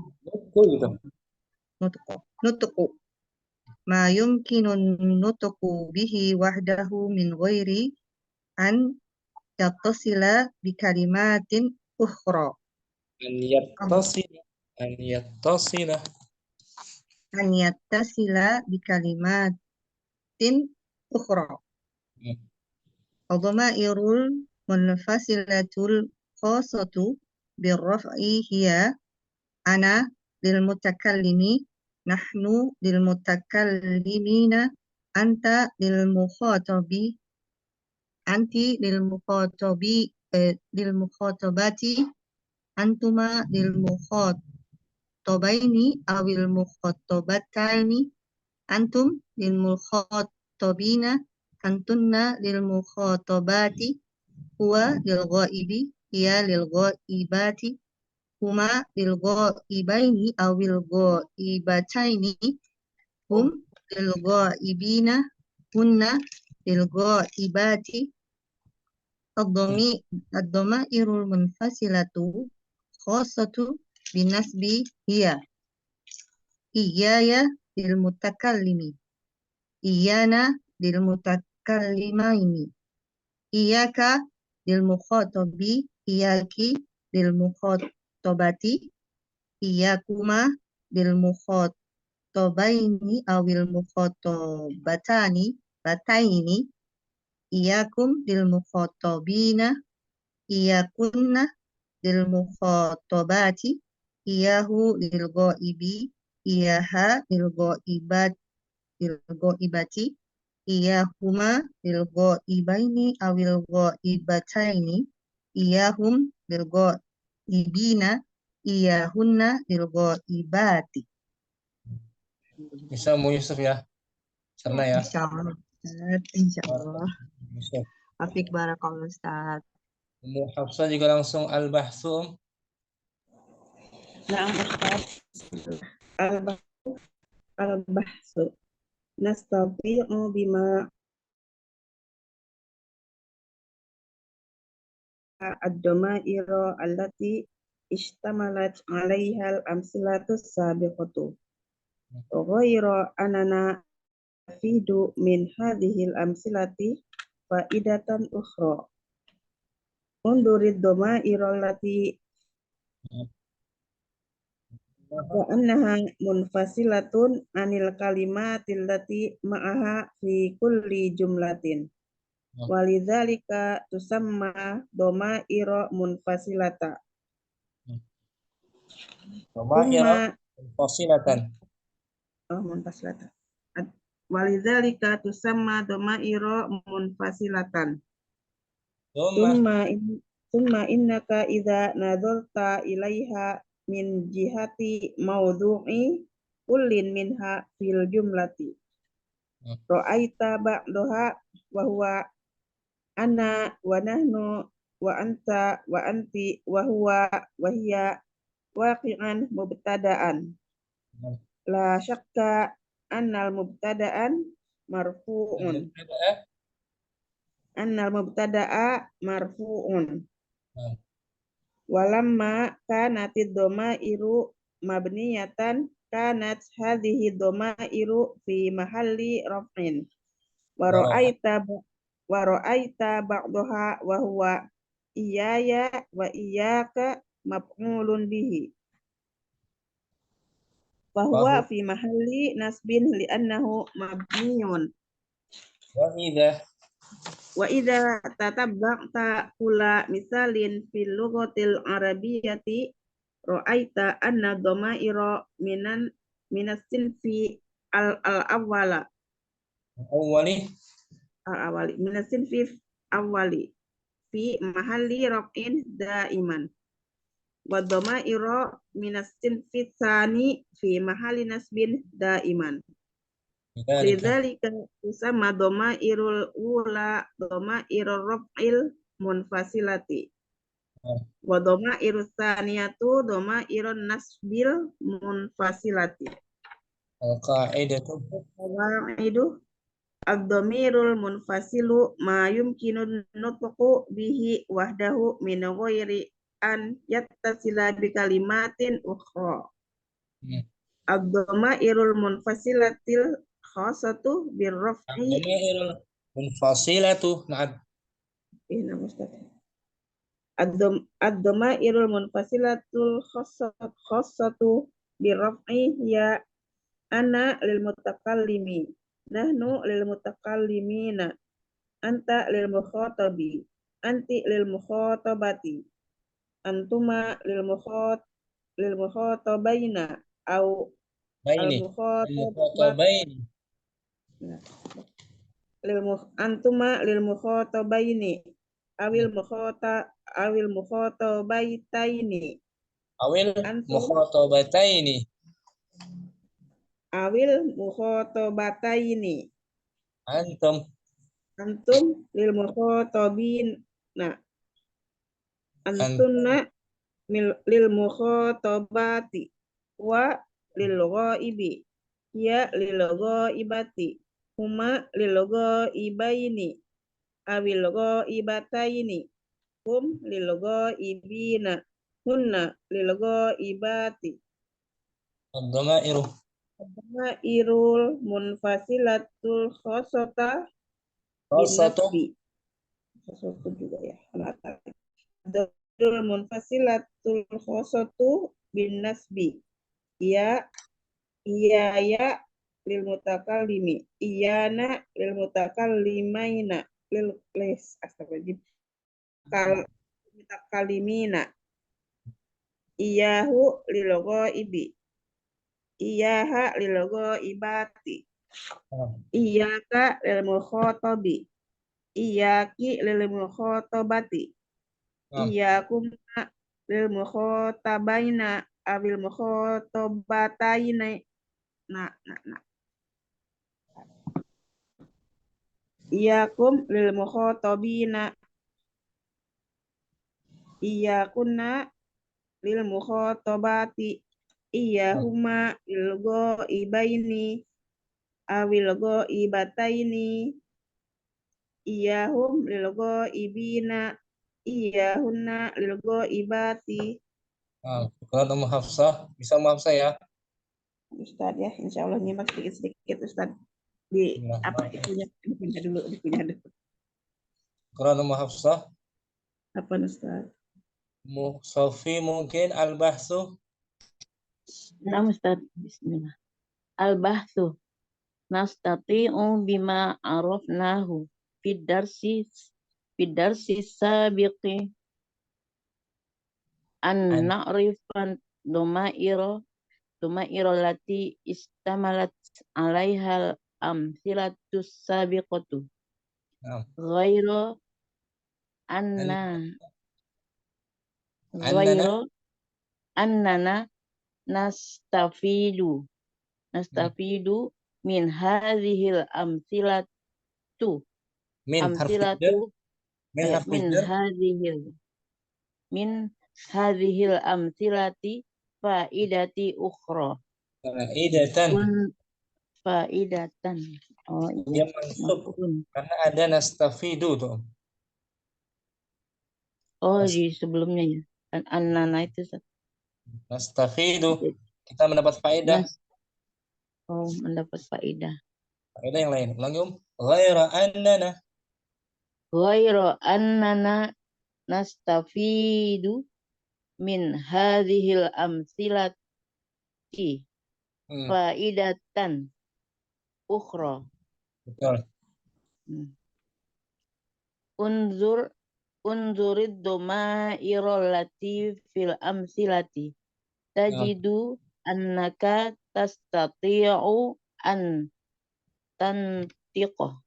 نطق ما يمكن النطق به وحده من غير أن يتصل بكلمات أخرى أن يتصل أن يتصل بكلمات أخرى. الضمائر المنفصلة الخاصة بالرفع هي أنا للمتكلم، نحن للمتكلمين، أنت للمخاطب، أنت للمخاطبات، أنتما للمخاطبين أو المخاطبتين، أنتم للمخاطبين، أنتن للمخاطبات، هو للغائب، هي للغائبات، هما للغائبين أو الغائبتين، هم للغائبين، هن للغائبات. الضمائر المنفصلة خاصة بالنسب هي إياي للمتكلم، إيانا للمتكلمين، إياك للمخاطب، إياك للمخاطبة، إياكما للمخاطبين أو المخاطبتين، إياكم للمخاطبين، إياكن للمخاطبات، إياه للغائب، إياها للغائبات، إياهما للغائبين أو الغائبتين، إياهم للغائبين، إياهن للغائبات. Bisa Mu Yusuf ya, cerna ya. Insyaallah Ustaz, insyaallah. Yusuf. Afik barakallah Ustaz. Mu Hafsah juga langsung al-bahsum. Nah, Ustaz. Al-bahsu. Nastabi'u bima ad-damairu allati ishtamalat 'alaiha al-amsilatu sabiqatu. Ghayra anana fidu min hadhil amsilati faidatan ukhra. Undurid damairu allati wa annaha munfasilatun anil kalimatil lati ma'aha fi kulli jumlatin. Walidzalika tusamma damairu munfasilata. Dhamaira munfasilatan. Munfasilata. Walidzalika tusamma damairu munfasilatan. Summa innaka idza nadharta ilaiha min jihati mawdu'i kullin minha fil jumlati ra'aita ba'daha wa huwa ana wa nahnu wa anta wa anti wa huwa wa hiya waqi'an mubtada'an la syakka annal mubtada'a marfu'un walamma kanatid dhamairu mabniyatan kanat hadhihi dhamairu fi mahalli raf'in wa ra'aita ba'daha wa huwa iyaya wa iyyaka maf'ulun bihi wa huwa fi mahalli nasbin li'annahu mabniyun wa idza tatabba'ta kula misalin fil lughatil arabiyyati ra'aita anna dhamaira minas sinfi al-awwali minas sinfi awwali fi mahalli raf'in daiman wa dhamaira minas sinfi tsani fi mahalli nasbin daiman. Lidzalika tusamma dhamairul ula dhamairur raf'il munfasilati wa dhamairus tsaniyatu dhamairun nasbil munfasilati. Al-qa'idatu Qawaidu Ad-dhamirul munfasilu ma yumkinun nutqu bihi wahdahu min ghairi an yattasila bi kalimatin ukhra. Ad-dhamairul munfasilatil khasatu birraf'i. Ad-dhamairul munfasilatu. Na'am. Nama Ustaz. Ad-dhamairul munfasilatul khassatu birraf'i ya ana lil mutakallimi, nahnu lil mutakallimina, anta lil mukhatabi, anti lil mukhatabati, antuma lil mukhatabaina au al Baini. Al-mukhatabaini. antuma lil mukhatabaini awil mukhatabaitaini, Awil antum mukhatabataini. awil mukhatabataini, Antum. antum lil mukhatabina, antunna lil mukhatabati, wa lil ghaibi, ya lil ghaibati, huma lil ghaibaini, awil ghaibataini, hum lil ghaibina, hunna lil ghaibati. Ad-dhamairu. Irul munfasilatul khosota bin Khasatu. nasbi. Khosatu juga ya. Irul munfasilatul khosatu bin nasbi. Ya lil mutakallimi. Iyana lil mutakallimaina. Astagfirullahaladzim. Mutakallimina. Iyahu lil ghaibi. Iyaha lil ghaibati. Iyaka lil mukhatabi. Iyaki lil mukhatabati. Iyakum lil mukhatabaina awil mukhatabataina. Iyakum lil mukhatabina. Iyakunna lil mukhatabati. Iyahuma lil ghaibaini awil ghaibataini. Iyahum lil ghaibina. Iyahunna lil ghaibati. Kalau Ummu Hafsah, bisa Ummu Hafsah ya? Ustaz ya, insya Allah nyimak sedikit-sedikit Ustaz. Dikunyah dulu. Kalau Ummu Hafsah, Apa Ustaz? Sofi mungkin al-bahsu. Nah, Ustaz, bismillah. Al-bahthu nastati'u bima arafnahu fid darsi sabiqi an na'rifan dhumaira lati istamalat alaiha amsilatus sabiqatu ghairu annana nastafidu min hadhil amsilatu min hadhil amsilati faidati ukhra. Faidatan. Oh iya. Dia mansub karena ada nastafidu tuh. Oh di sebelumnya ya. Annana itu. Nastafidu. Kita mendapat faedah. Mendapat faedah. Faedah yang lain. Ulangi Ghairu annana nastafidu min hadhil amsilati faidatan ukhra. Betul. Unzurid dhumairul lati fil amsilati tajidu annaka tastati'u an tantiqo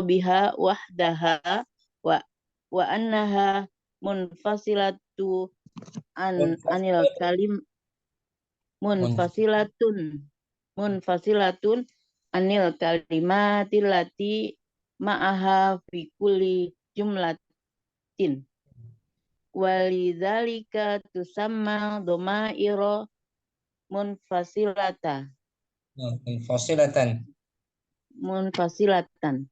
biha wahdaha wa annaha munfasilatu anil kalim munfasilatun anil kalimatil lati ma'aha fi kulli jumlatin walidzalika tusamma dhamaira munfasilata Munfasilatan. munfasilatan.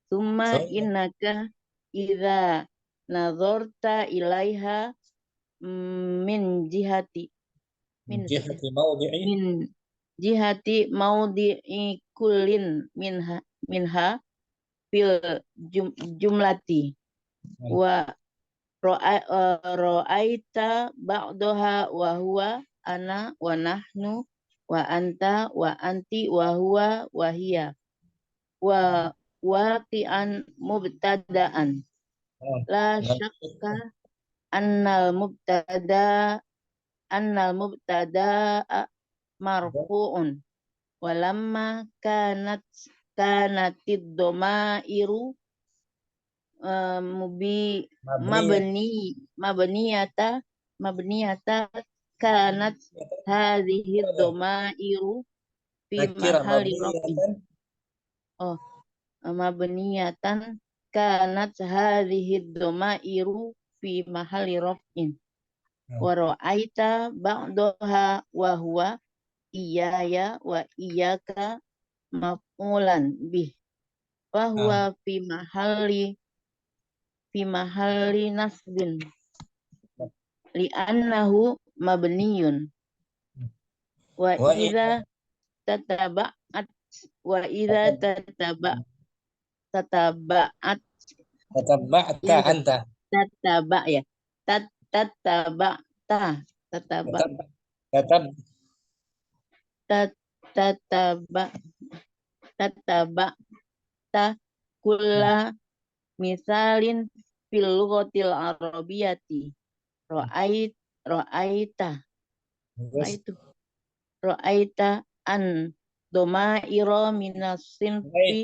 Summa Thumma innaka idza nazarta ilaiha min jihati min min jihati mawdi'i min jihati maudhi'i kullin minha fil jumlati wa ra'aita ba'daha wa huwa ana wa nahnu wa anta wa anti wa huwa wa hiya wa waqi'an mubtada'an la syakka annal mubtada'a marfu'un walamma kanatid domairu mabniyata kanat hadhihi domairu fi nakira mahalli raf'in mabniyatan kanat hadhihi domairu fi mahalli raf'in wa ra'aita ba'daha wa huwa iyaya wa iyaka maf'ulan bih wa huwa fi mahalli nasbin li'annahu mabniyun wa idza tataba'at tataba'ta anta tataba'ta kulla misalin fil lughatil arabiyyati ra'aita an domaira minas sinfi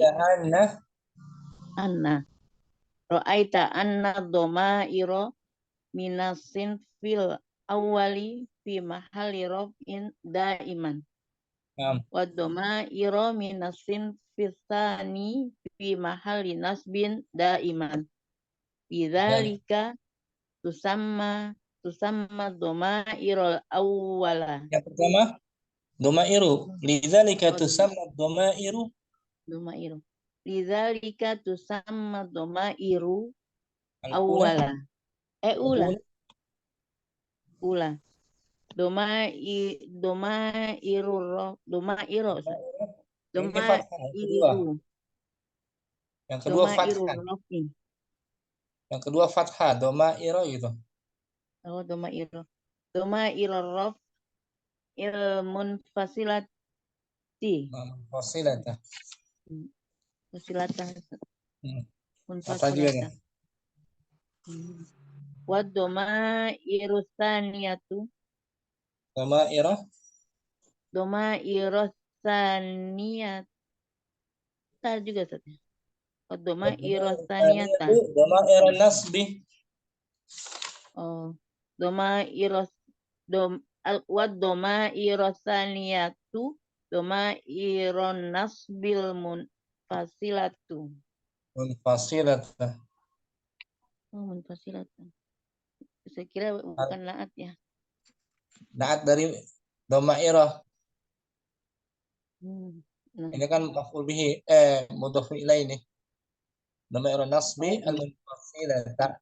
ra'aita anna domaira minas sinfil awwali fi mahalli raf'in daiman wa domaira minas sinfil tsani fi mahalli nasbin daiman bidzalika tusamma domairul awwala. Yang pertama domairu. Lidzalika tusamma domairu. Lidzalika tusamma domairu awwala. Ula. Yang kedua fathah. Yang kedua fathah, domairo gitu. Oh, domairo. Domairo raf munfasilati. Fasilata. Fasilata. Munfasilata. Wa domairu tsaniyatu. Domairu tsaniyat. Tar juga saja. Wa domairu tsaniyata. Domairu nasbi. Oh, domairu saniyatu domairun nasbil munfasilatu. Munfasilata. Oh, munfasilatu. Saya kira bukan naat ya. Naat dari domairah. Nah. Ini kan maf'ul bihi mudhaf ilaih nih. Domairun nasbi al-munfasilata.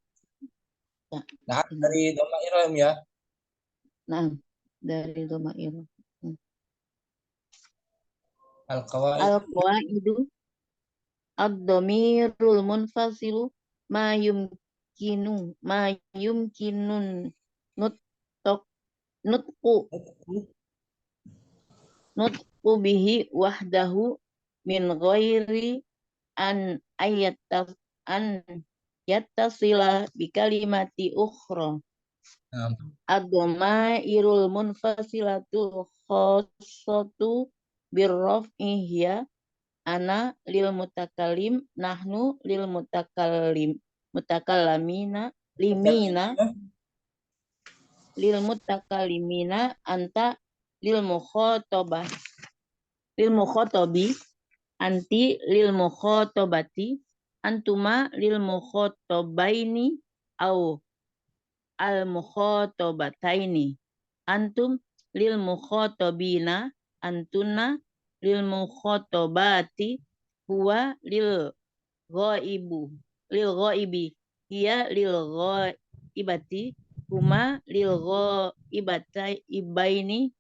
Naat dari domairah ya. Nah, dari domairah. Al-qawaidu ad-dhamirul munfasilu ma yumkinun nutqu bihi wahdahu min ghairi an yattasila bi kalimati ukhra. Ad-dhamairul munfasilatu khassatu birraf'i hiya ana lil mutakallim nahnu lil mutakallimina lil mutakallimina anta lil mukhatabi anti lil mukhatabati antuma lil mukhatabaini au al mukhatabataini antum lil mukhatabina antunna lil mukhatabati huwa lil ghaibi hiya lil ghaibati huma lil ghaibaini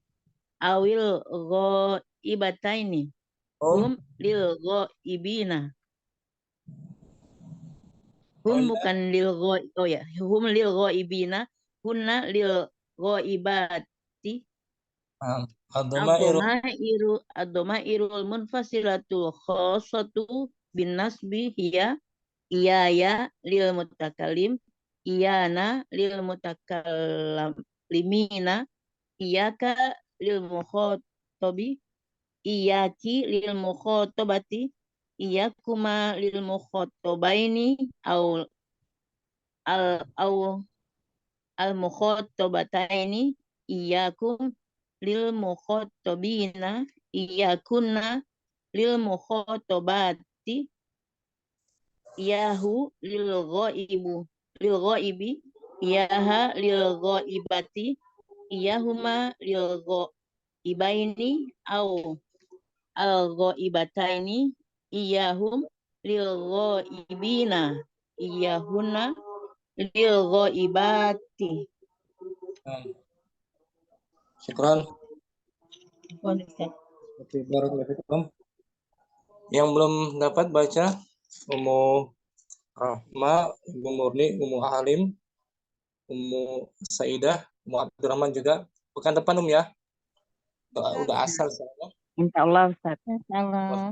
awil ghaibataini hum lil ghaibina hum bukan lil hum lil ghaibina hunna lil ghaibati ad-dhamairu munfasilatul khassatu bin nasbi hiya iyaya lil mutakallim iyana lil mutakallimina iyaka lil mukhatabi iyaki lil mukhatabati iyakuma lil mukhatabaini al mukhatabataini iyakum lil mukhatabina iyakunna lil mukhatabati iyahu lil ghaibi iyaha lil ghaibati iyahuma lil ghaibaini au al ghaibataini iyahum lil ghaibina iyahunna lil ghaibati. Syukran. Oke, barakallahu fikum. Yang belum dapat baca Ummu Rahma, Ibu Murni, Ummu Halim, Ummu Saidah, Ummu Abdurrahman juga. Bukan depan ya. Udah asal saya. Insyaallah Ustaz. Salah.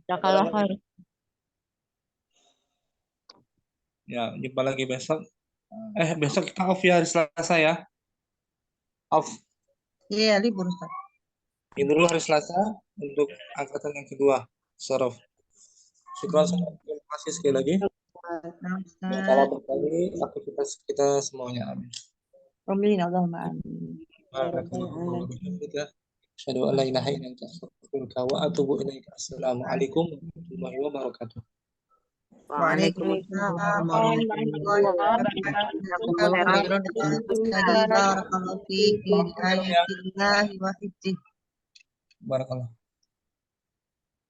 Jazakallah khair. Ya, jumpa lagi besok. Besok kita off ya hari Selasa ya. Off. Iya, libur Ustaz. Ini dulu hari Selasa untuk angkatan yang kedua. Sorof. Syukran, terima kasih sekali lagi. Yang salah berkali aktivitas kita semuanya. Amin. Amin, Allahumma amin. Barakallahu fiik. Asyhadu an la ilaha illa anta astaghfiruka wa atubu ilaika. Assalamualaikum warahmatullahi wabarakatuh. Waalaikumsalam warahmatullahi wabarakatuh. Barakallahu fiik. Bi ayatillah wa hifdzih. Barakallah.